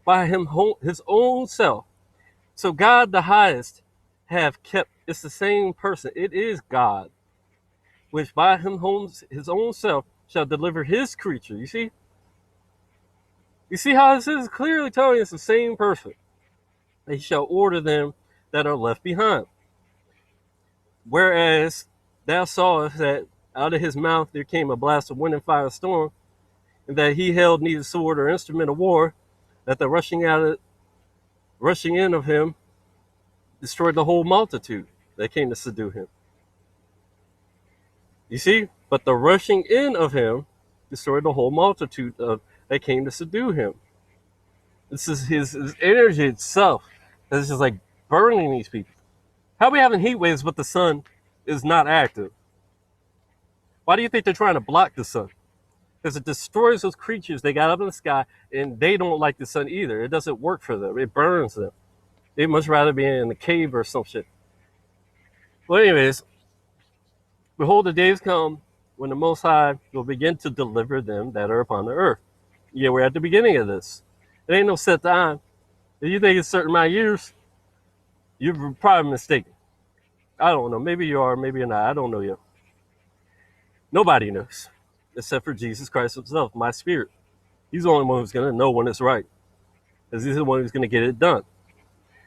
S1: By his own self. So God the highest have kept, it's the same person. It is God. Which by his own self shall deliver his creature. You see? You see how this is clearly telling us the same person. He shall order them that are left behind. Whereas thou sawest that out of his mouth there came a blast of wind and fire and storm, and that he held neither sword or instrument of war, that the rushing in of him destroyed the whole multitude that came to subdue him. You see? But the rushing in of him destroyed the whole multitude that came to subdue him. This is his energy itself. That's just like burning these people. How are we having heat waves but the sun is not active? Why do you think they're trying to block the sun? Because it destroys those creatures they got up in the sky, and they don't like the sun either. It doesn't work for them. It burns them. They'd much rather be in a cave or some shit. Well, anyways, behold, the days come when the Most High will begin to deliver them that are upon the earth. Yeah, we're at the beginning of this. It ain't no set time. If you think it's a certain amount of years, you're probably mistaken. I don't know. Maybe you are, maybe you're not. I don't know yet. Nobody knows, except for Jesus Christ himself, my spirit. He's the only one who's going to know when it's right, because he's the one who's going to get it done.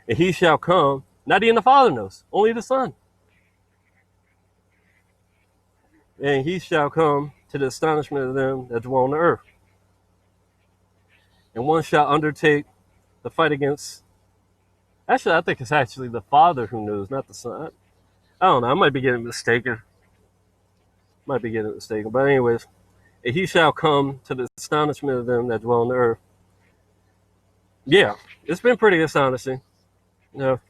S1: And he shall come, not even the Father knows, only the Son. And he shall come to the astonishment of them that dwell on the earth. And one shall undertake the fight against. Actually, I think it's actually the Father who knows, not the Son. I don't know. I might be getting mistaken. But anyways, and he shall come to the astonishment of them that dwell on the earth. Yeah, it's been pretty astonishing. You know,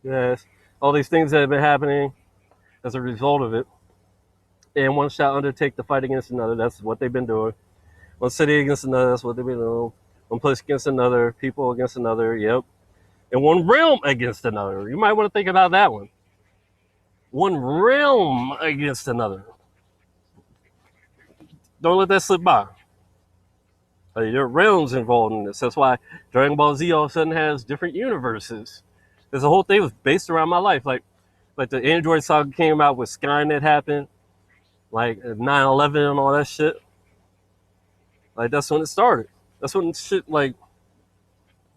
S1: yes, all these things that have been happening as a result of it. And one shall undertake the fight against another. That's what they've been doing. One city against another. That's what they've been doing. One place against another. People against another. Yep. And one realm against another. You might want to think about that one. One realm against another. Don't let that slip by. There are realms involved in this. That's why Dragon Ball Z all of a sudden has different universes. Because the whole thing was based around my life. Like the Android saga came out with Skynet happened. Like 9/11 and all that shit. Like that's when it started. That's when shit like.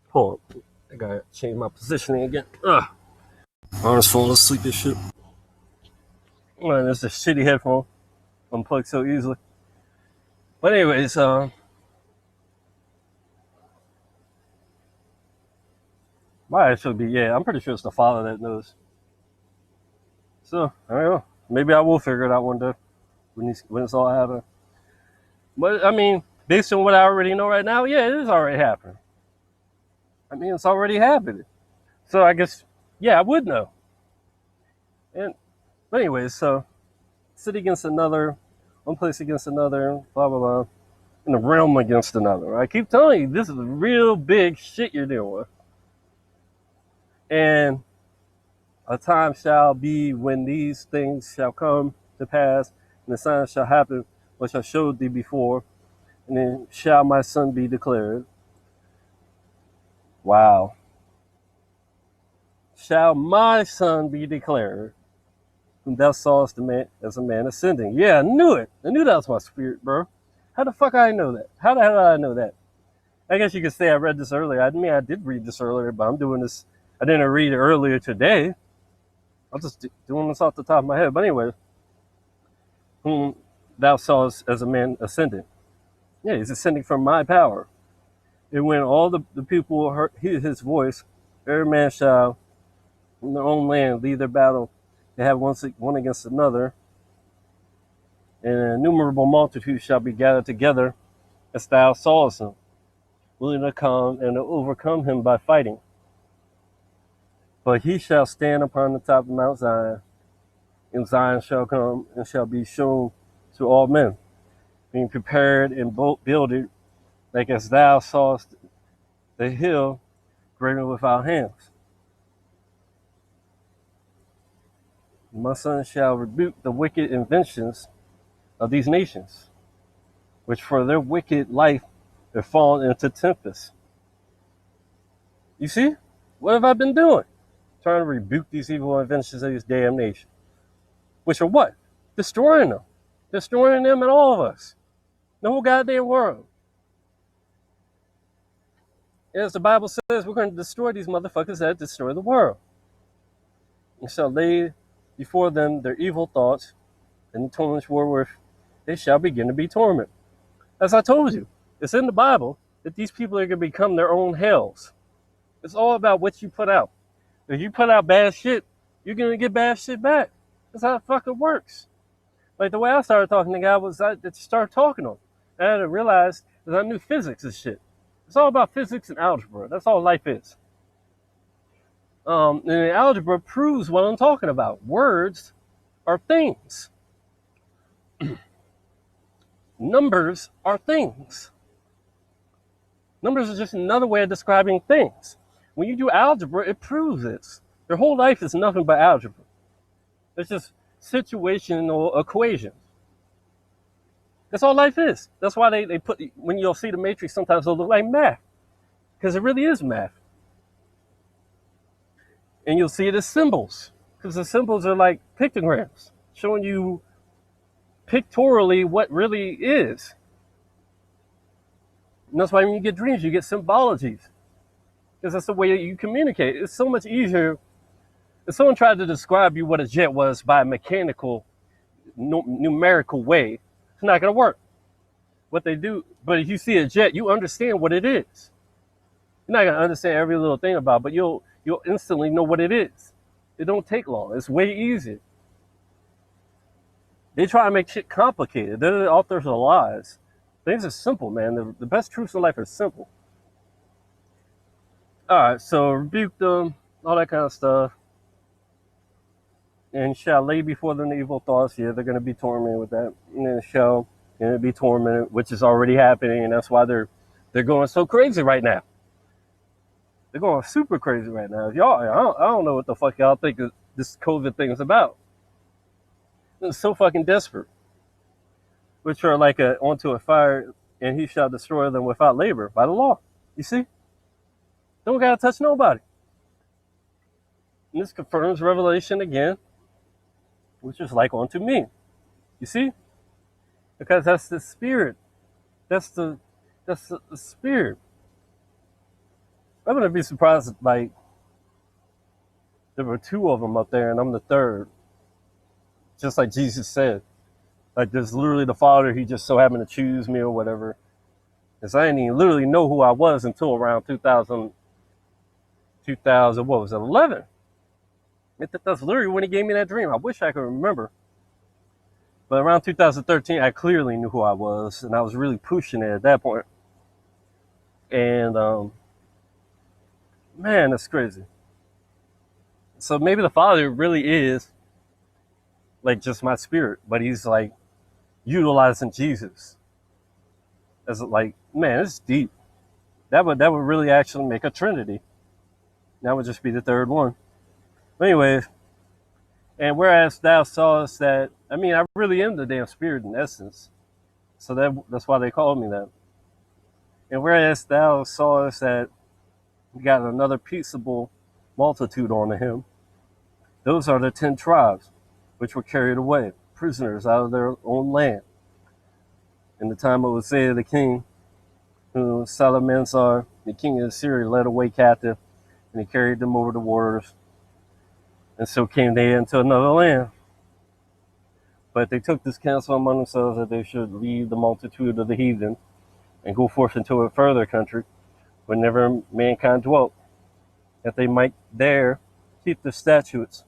S1: Hold on. I gotta change my positioning again. Ugh. I'm just falling asleep and shit. Man, it's a shitty headphone. Unplugged so easily. But anyways, might actually be, yeah, I'm pretty sure it's the Father that knows. So, I don't know. Maybe I will figure it out one day when it's all happening. But, I mean, based on what I already know right now, yeah, it is already happening. I mean, it's already happening. So, I guess, yeah, I would know. But anyways, so, city against another, one place against another, blah, blah, blah. And a realm against another. I keep telling you, this is real big shit you're dealing with. And a time shall be when these things shall come to pass, and the signs shall happen, which I showed thee before, and then shall my son be declared. Wow. Shall my son be declared, whom thou sawest as a man ascending. Yeah, I knew it. I knew that was my spirit, bro. How the fuck I know that? How the hell did I know that? I guess you could say I read this earlier. I mean, I did read this earlier, but I'm doing this. I didn't read it earlier today. I'm just doing this off the top of my head. But anyway, whom thou sawest as a man ascending. Yeah, he's ascending from my power. And when all the people heard his voice, every man shall in their own land lead their battle. They have one against another. And an innumerable multitude shall be gathered together as thou sawest them, willing to come and to overcome him by fighting. But he shall stand upon the top of Mount Zion, and Zion shall come and shall be shown to all men, being prepared and builded, like as thou sawest the hill graven without hands. My son shall rebuke the wicked inventions of these nations, which for their wicked life have fallen into tempest. You see? What have I been doing? Trying to rebuke these evil inventions of these damnation. Which are what? Destroying them. Destroying them and all of us. The whole goddamn world. As the Bible says, we're going to destroy these motherfuckers that destroy the world. And shall lay before them their evil thoughts, and the torments wherewith they shall begin to be tormented. As I told you, it's in the Bible that these people are going to become their own hells. It's all about what you put out. If you put out bad shit, you're going to get bad shit back. That's how it fucking works. Like the way I started talking to God was I just started talking to him. I had to realize that I knew physics and shit. It's all about physics and algebra. That's all life is. And algebra proves what I'm talking about. Words are things. Numbers are things. Numbers are just another way of describing things. When you do algebra, it proves this. Their whole life is nothing but algebra. It's just situational equations. That's all life is. That's why they put, when you'll see the matrix, sometimes it'll look like math, because it really is math. And you'll see it as symbols, because the symbols are like pictograms, showing you pictorially what really is. And that's why when you get dreams, you get symbologies, because that's the way that you communicate. It's so much easier. If someone tried to describe you what a jet was by a mechanical, numerical way, it's not going to work. What they do, but if you see a jet, you understand what it is. You're not going to understand every little thing about it, but you'll instantly know what it is. It don't take long. It's way easier. They try to make shit complicated. They're the authors of lies. Things are simple, man. The best truths in life are simple. All right, so rebuke them, all that kind of stuff. And shall lay before them the evil thoughts. Yeah, they're going to be tormented with that. And then shall going to be tormented, which is already happening, and that's why they're going so crazy right now. They're going super crazy right now. Y'all, I don't know what the fuck y'all think this COVID thing is about. It's so fucking desperate. Which are like onto a fire, and he shall destroy them without labor by the law. You see? Don't gotta touch nobody. And this confirms Revelation again, which is like unto me. You see? Because that's the spirit. That's the spirit. I'm gonna be surprised, like, there were two of them up there and I'm the third. Just like Jesus said. Like, there's literally the Father, he just so happened to choose me or whatever. Because I didn't even literally know who I was until around 2000, what was it, 11? That's literally when he gave me that dream. I wish I could remember. But around 2013, I clearly knew who I was, and I was really pushing it at that point. And, man, that's crazy. So maybe the Father really is, like, just my spirit, but he's, like, utilizing Jesus. As, like, man, it's deep. That would really actually make a Trinity. That would just be the third one. But anyway, and whereas thou sawest that, I mean, I really am the damn spirit in essence. So that's why they called me that. And whereas thou sawest that we got another peaceable multitude onto him, those are the 10 tribes which were carried away, prisoners out of their own land. In the time of Hosea the king, whom Salmanasar, the king of Assyria, led away captive, and he carried them over the waters. And so came they into another land. But they took this counsel among themselves that they should leave the multitude of the heathen and go forth into a further country where never mankind dwelt, that they might there keep the statutes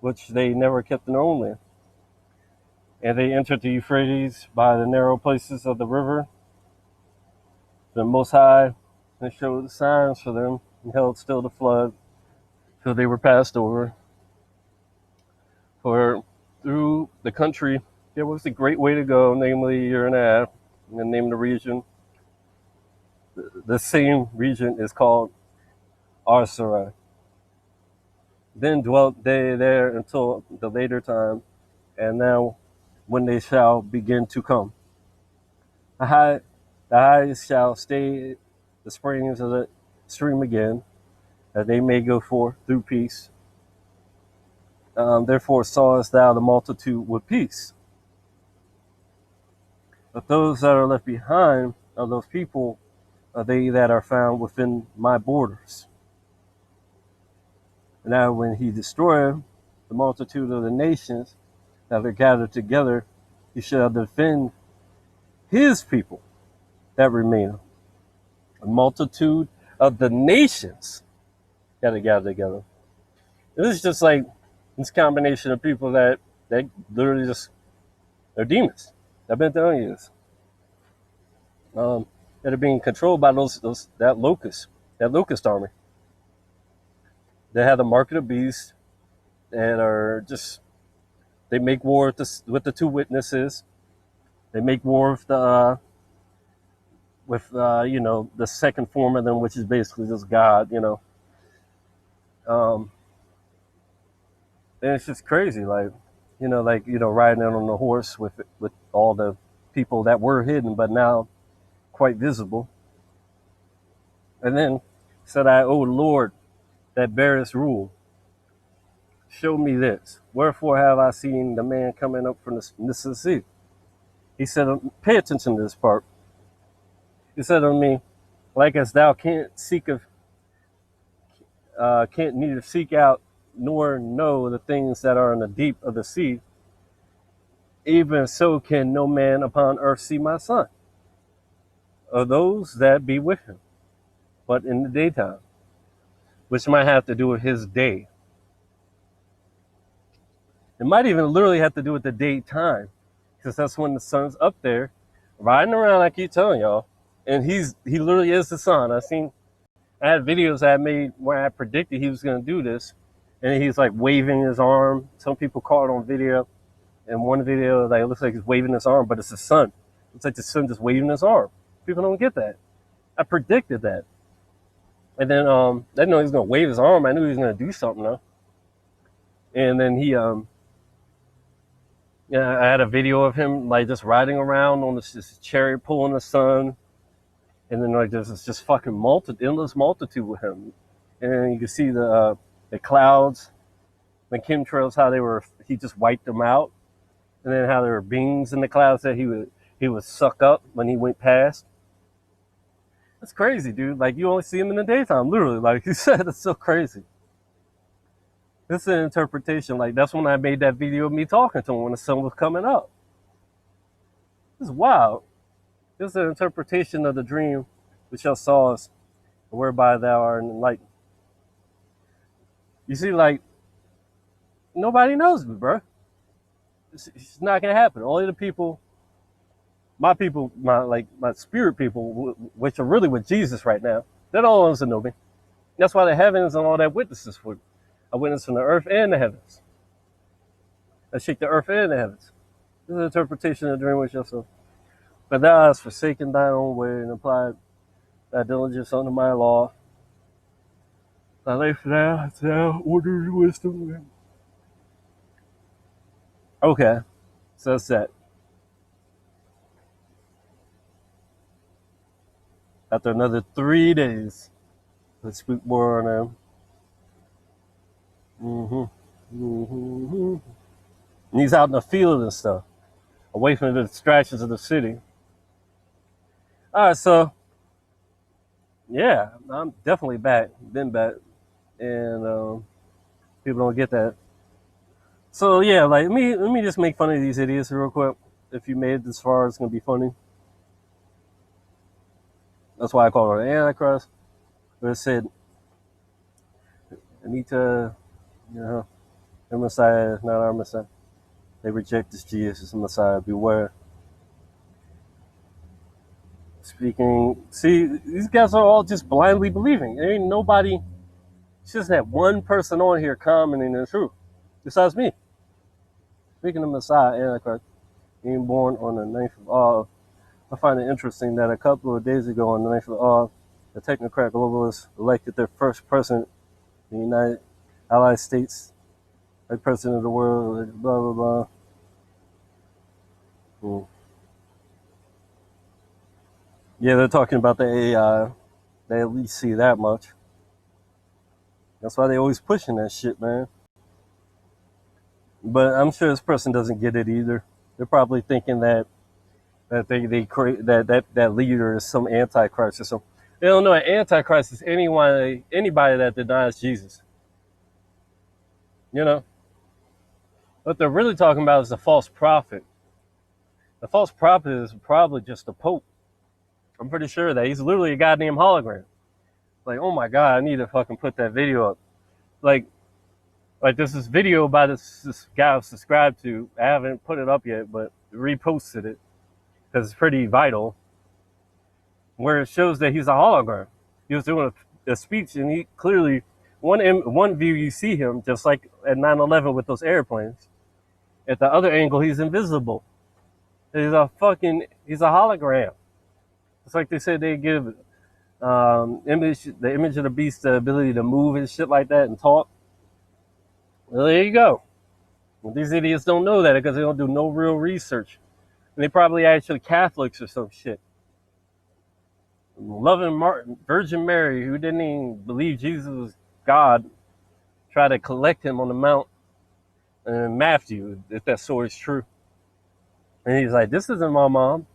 S1: which they never kept in their own land. And they entered the Euphrates by the narrow places of the river, the Most High, and showed the signs for them, and held still the flood, till they were passed over. For through the country there was a great way to go, namely a year and a half, and the name of the region. The same region is called Arsarai. Then dwelt they there until the later time, and now when they shall begin to come. The high shall stay the springs of the stream again, that they may go forth through peace. Therefore sawest thou the multitude with peace. But those that are left behind are those people, are they that are found within my borders. And now when he destroyeth the multitude of the nations that are gathered together, he shall defend his people that remain. A multitude of the nations that are gathered together. And this is just like this combination of people that literally just, they're demons. I've been telling you this. That are being controlled by that locust army. They have the mark of the beast and are just, they make war with the two witnesses. They make war with the second form of them, which is basically just God. Um, and it's just crazy, like riding out on the horse with all the people that were hidden but now quite visible. And then said I, O Lord, that bearest rule, show me this. Wherefore have I seen the man coming up from the midst of the sea? He said, pay attention to this part. He said unto me, like as thou can't neither seek out nor know the things that are in the deep of the sea, even so can no man upon earth see my son, or those that be with him, but in the daytime, which might have to do with his day. It might even literally have to do with the daytime, because that's when the sun's up there, riding around, I keep telling y'all, and he literally is the sun. I had videos I made where I predicted he was going to do this, and he's like waving his arm. Some people caught it on video. In one video, like, it looks like he's waving his arm, but it's the sun. It's like the sun just waving his arm. People don't get that. I predicted that. And then I didn't know he was going to wave his arm. I knew he was going to do something, though. And then I had a video of him, like, just riding around on this chariot pulling the sun. And then, like, there's this just fucking endless multitude with him. And you can see the clouds, the chemtrails, how he just wiped them out. And then how there were beings in the clouds that he would suck up when he went past. That's crazy, dude. Like, you only see him in the daytime, literally. Like you said, it's so crazy. This is an interpretation. Like, that's when I made that video of me talking to him when the sun was coming up. This is wild. This is an interpretation of the dream which thou sawest, whereby thou art enlightened. You see, like, nobody knows me, bro. It's not gonna happen. Only the people, my spirit people, which are really with Jesus right now, they're the only ones that know me. That's why the heavens and all that witnesses for me. I witness from the earth and the heavens. I shake the earth and the heavens. This is an interpretation of the dream which yourself. But thou hast forsaken thy own way and applied thy diligence unto my law. Thy life thou ordered wisdom. Okay, so that's that. After another 3 days, let's speak more on them. And he's out in the field and stuff, away from the distractions of the city. All right, so yeah, I'm definitely back. Been back, and people don't get that. So yeah, like let me just make fun of these idiots real quick. If you made it this far, it's gonna be funny. That's why I call her the Antichrist. But it said, Anita, the Messiah is not our Messiah. They reject this Jesus as the Messiah. Beware. Speaking, see, these guys are all just blindly believing. There ain't nobody. She doesn't have one person on here commenting the truth, besides me. Speaking of Messiah, Antichrist, being born on the 9th of Av, I find it interesting that a couple of days ago on the 9th of Av, the technocrat globalists elected their first president in the United Allied States, like president of the world, blah, blah, blah. Yeah, they're talking about the AI. They at least see that much. That's why they always pushing that shit, man. But I'm sure this person doesn't get it either. They're probably thinking that they create that leader is some antichrist or something. They don't know an antichrist is anybody that denies Jesus. What they're really talking about is the false prophet. The false prophet is probably just the Pope. I'm pretty sure that he's literally a goddamn hologram. Like, oh my God, I need to fucking put that video up. Like there's this video by this guy I subscribed to. I haven't put it up yet, but reposted it because it's pretty vital. Where it shows that he's a hologram. He was doing a speech, and he clearly One view you see him just like at 9/11 with those airplanes. At the other angle, he's invisible. He's a hologram. It's like they said they give the image of the beast the ability to move and shit like that and talk. Well, there you go. Well, these idiots don't know that because they don't do no real research. And they probably actually Catholics or some shit. Loving Virgin Mary, who didn't even believe Jesus was God, tried to collect him on the mount in Matthew, if that story is true. And he's like, this isn't my mom.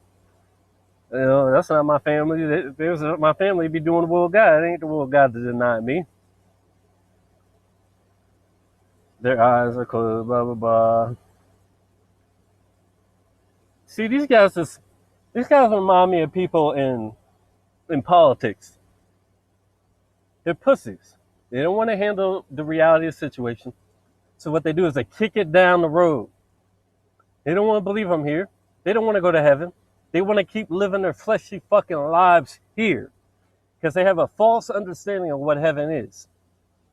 S1: You know, that's not my family. If it was my family, be doing the will of God. It ain't the will of God to deny me. Their eyes are closed, blah, blah, blah. See, these guys remind me of people in politics. They're pussies. They don't want to handle the reality of the situation. So what they do is they kick it down the road. They don't want to believe I'm here. They don't want to go to heaven. They want to keep living their fleshy fucking lives here because they have a false understanding of what heaven is.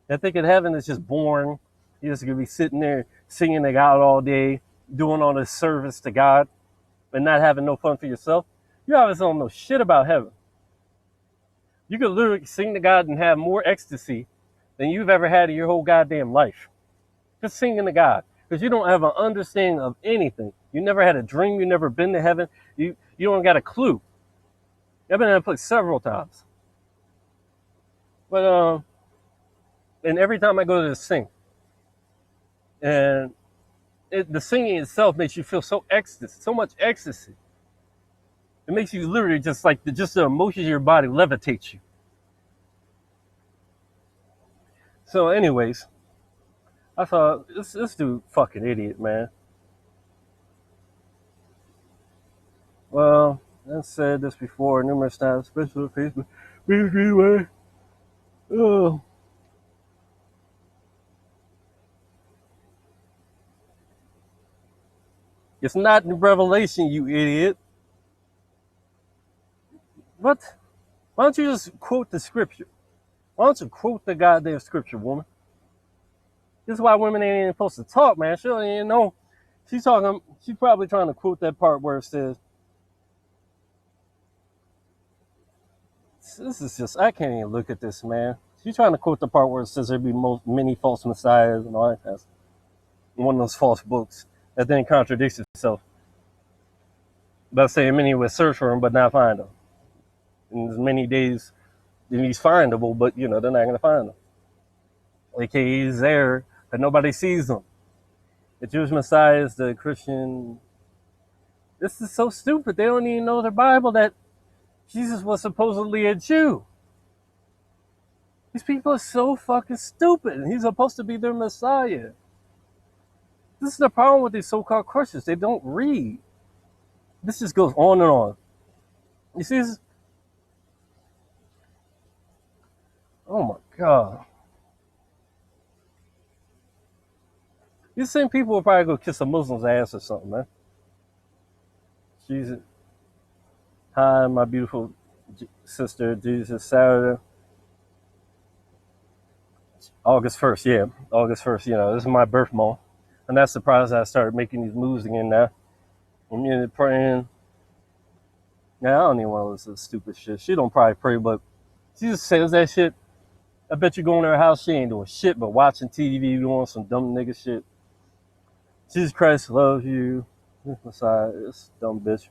S1: They think that heaven is just boring. You're just going to be sitting there singing to God all day, doing all this service to God, and not having no fun for yourself. You obviously don't know shit about heaven. You could literally sing to God and have more ecstasy than you've ever had in your whole goddamn life. Just singing to God. Because you don't have an understanding of anything. You never had a dream. You never been to heaven. You don't got a clue. I've been in that place several times. But, and every time I go to sing, and the singing itself makes you feel so much ecstasy. It makes you literally just like the emotions of your body levitates you. So anyways, I thought, this dude fucking idiot, man. Well, I've said this before numerous times, especially on Facebook. Anyway, oh. It's not in Revelation, you idiot. What? Why don't you just quote the scripture? Why don't you quote the goddamn scripture, woman? This is why women ain't even supposed to talk, man. She don't even know. She's probably trying to quote that part where it says, this is just, I can't even look at this, man. She's trying to quote the part where it says there'd be many false messiahs and all that kind of stuff. One of those false books that then contradicts itself. By saying many would search for him but not find him. In as many days, he's findable, but they're not going to find him. AKA he's there, but nobody sees him. The Jewish Messiah is the Christian. This is so stupid. They don't even know their Bible that Jesus was supposedly a Jew. These people are so fucking stupid. And he's supposed to be their Messiah. This is the problem with these so-called Christians. They don't read. This just goes on and on. You see this? Oh my God. These same people will probably go kiss a Muslim's ass or something, man. Jesus. Hi, my beautiful sister, Jesus Saturday. August 1st, yeah. August 1st, this is my birth month. I'm not surprised I started making these moves again now. I'm praying. Now, I don't even want to listen to stupid shit. She don't probably pray, but she just says that shit. I bet you go in her house, she ain't doing shit but watching TV, doing some dumb nigga shit. Jesus Christ loves you. This Messiah, this dumb bitch.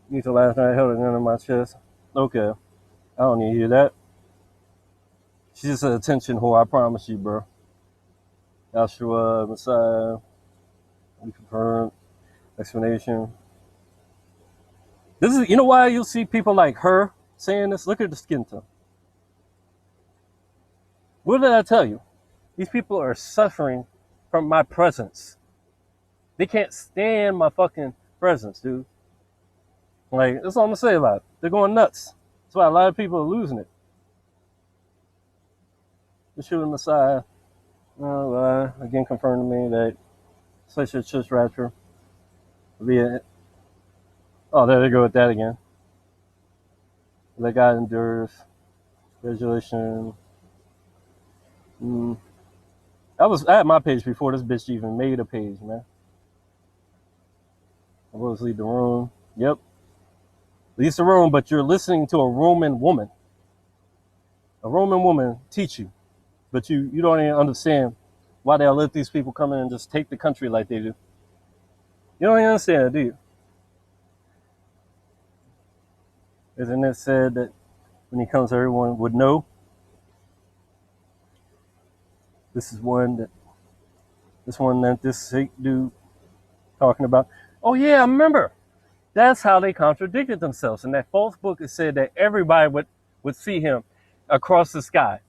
S1: You till last night I held it under my chest. Okay. I don't need to hear that. She's just an attention whore, I promise you, bro. Yahshua, Messiah, we confirmed, explanation. This is, why you'll see people like her saying this? Look at the skin tone. What did I tell you? These people are suffering from my presence. They can't stand my fucking presence, dude. Like, that's all I'm gonna say about it. They're going nuts. That's why a lot of people are losing it. Yeshua Messiah, again confirmed to me that such a church rapture via. Oh, there they go with that again. That God endures. Congratulations. I had my page before this bitch even made a page, man. I was leave the room. Yep. Leave the room, but you're listening to a Roman woman. A Roman woman teach you. But you don't even understand why they'll let these people come in and just take the country like they do. You don't even understand it, do you? Isn't it said that when he comes, everyone would know? This one that this dude talking about. Oh yeah, I remember. That's how they contradicted themselves. In that false book, it said that everybody would see him across the sky,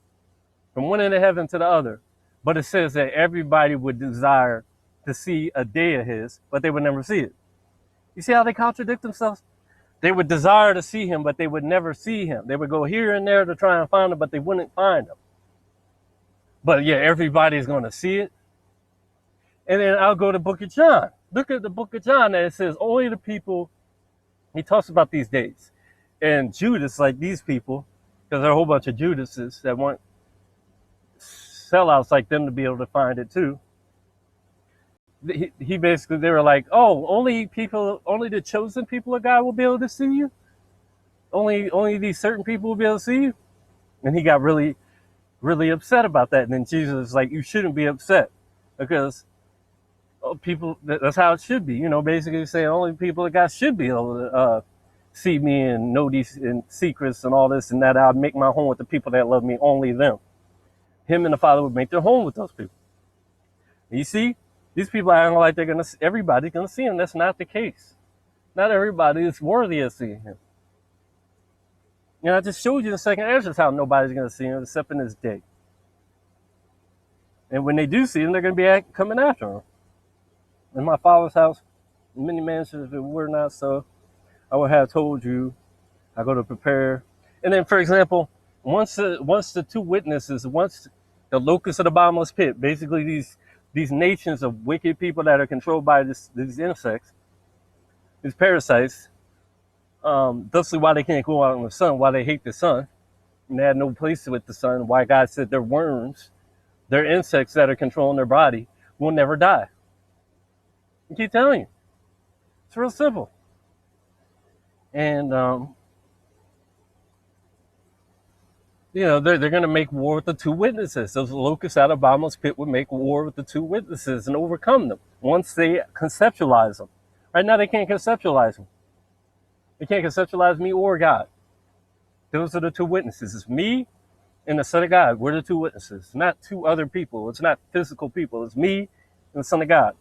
S1: from one end of heaven to the other. But it says that everybody would desire to see a day of his, but they would never see it. You see how they contradict themselves? They would desire to see him, but they would never see him. They would go here and there to try and find him, but they wouldn't find him. But yeah, everybody's going to see it. And then I'll go to the book of John. Look at the book of John, and it says only the people, he talks about these days. And Judas, like these people, because there are a whole bunch of Judases that want sellouts like them to be able to find it too. He basically, they were like, oh, only the chosen people of God will be able to see you? Only these certain people will be able to see you? And he got really, really upset about that. And then Jesus was like, you shouldn't be upset because people, that's how it should be. Basically saying only people of God should be able to see me and know these secrets and all this and that. I'll make my home with the people that love me, only them. Him and the Father would make their home with those people. And you see, these people are acting like everybody's going to see him. That's not the case. Not everybody is worthy of seeing him. I just showed you in the second Ezra how nobody's going to see him except in his day. And when they do see him, they're going to be coming after him. In my Father's house, many mansions, if it were not so, I would have told you. I go to prepare. And then, for example, once the two witnesses, once the locust of the bottomless pit, basically these nations of wicked people that are controlled by these insects, these parasites, thusly why they can't go out in the sun, why they hate the sun, and they had no place with the sun, why God said they're worms, they're insects that are controlling their body, will never die. I keep telling you. It's real simple. And, they're going to make war with the two witnesses. Those locusts out of bottomless pit would make war with the two witnesses and overcome them once they conceptualize them. Right now, they can't conceptualize them. They can't conceptualize me or God. Those are the two witnesses. It's me and the Son of God. We're the two witnesses, not two other people. It's not physical people. It's me and the Son of God.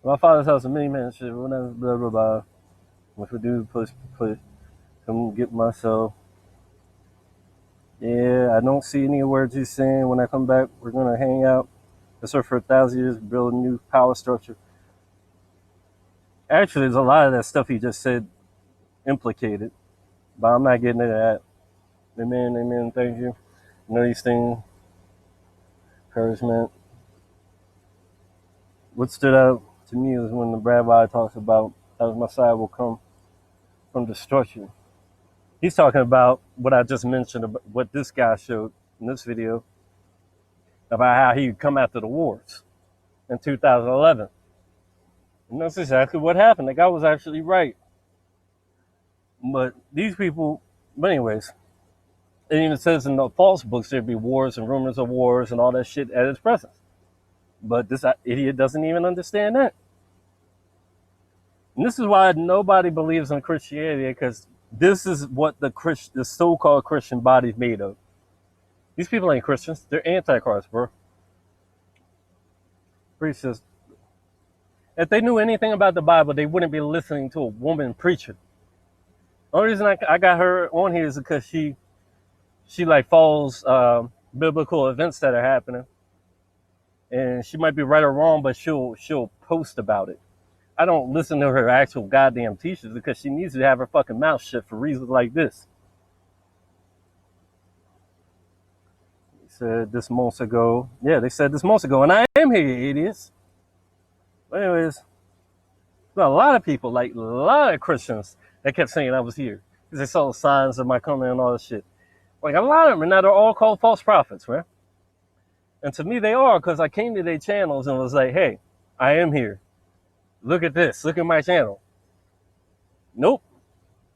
S1: My Father's house is many mansions. Blah, blah, blah, blah. If we do, push, come get myself. Yeah, I don't see any words he's saying. When I come back, we're going to hang out. Let's work for 1,000 years, build a new power structure. Actually, there's a lot of that stuff he just said implicated, but I'm not getting into that. Amen, thank you. These things, encouragement. What stood out to me is when the rabbi talks about how the Messiah will come from destruction. He's talking about what I just mentioned, about what this guy showed in this video, about how he would come after the wars in 2011. And that's exactly what happened. The guy was actually right. But these people, but anyways, it even says in the false books there'd be wars and rumors of wars and all that shit at his presence. But this idiot doesn't even understand that. And this is why nobody believes in Christianity, because this is what the so-called Christian body is made of. These people ain't Christians. They're antichrist, bro. Preachers. If they knew anything about the Bible, they wouldn't be listening to a woman preaching. The only reason I got her on here is because she like follows biblical events that are happening. And she might be right or wrong, but she'll post about it. I don't listen to her actual goddamn teachers because she needs to have her fucking mouth shut for reasons like this. They said this months ago. Yeah, they said this months ago, and I am here, you idiots. But anyways, a lot of people, like a lot of Christians, that kept saying I was here. because they saw the signs of my coming and all this shit. Like a lot of them, and now they're all called false prophets, man. And to me, they are, because I came to their channels and was like, hey, I am here. Look at this. Look at my channel. Nope.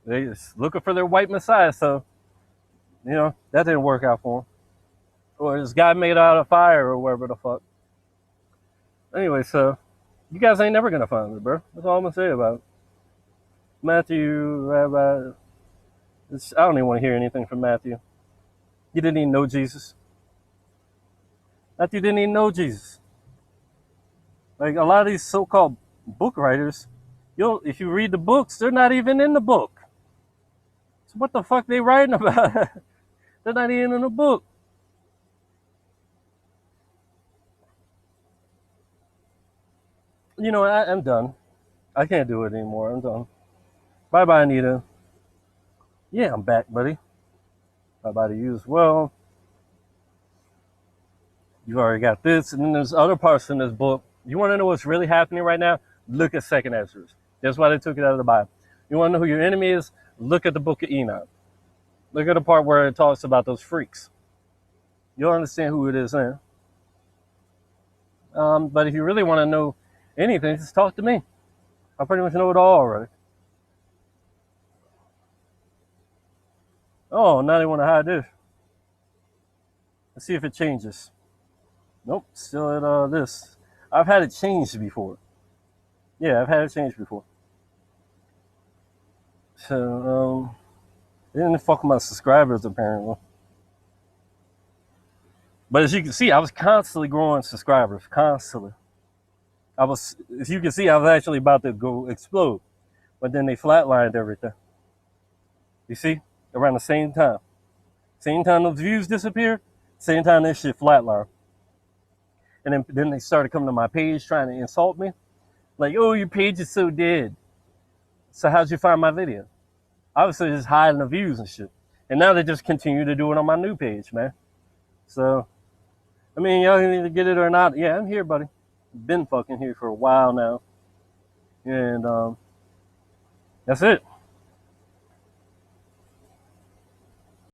S1: They just looking for their white messiah, so, that didn't work out for them. Or this guy made out of fire or whatever the fuck. Anyway, so, you guys ain't never going to find me, bro. That's all I'm going to say about it. Matthew, Rabbi, I don't even want to hear anything from Matthew. He didn't even know Jesus. Matthew didn't even know Jesus. Like a lot of these so-called book writers, if you read the books, they're not even in the book. So what the fuck they writing about? They're not even in the book. I'm done. I can't do it anymore. I'm done. Bye-bye, Anita. Yeah, I'm back, buddy. Bye-bye to you as well. You already got this. And then there's other parts in this book. You want to know what's really happening right now? Look at 2nd Ezra. That's why they took it out of the Bible. You want to know who your enemy is? Look at the book of Enoch. Look at the part where it talks about those freaks. You'll understand who it is then. But if you really want to know anything, just talk to me. I pretty much know it all already. Oh, now they want to hide this. Let's see if it changes. Nope, still at this. I've had it changed before. Yeah, I've had it changed before. So, they didn't fuck with my subscribers apparently. But as you can see, I was constantly growing subscribers, constantly. As you can see, I was actually about to go explode. But then they flatlined everything. You see? Around the same time. Same time those views disappeared, same time this shit flatlined. And then they started coming to my page trying to insult me. Like, oh, your page is so dead. So how'd you find my video? Obviously just hiding the views and shit. And now they just continue to do it on my new page, man. So, I mean, y'all can either get it or not. Yeah, I'm here, buddy. Been fucking here for a while now. And that's it.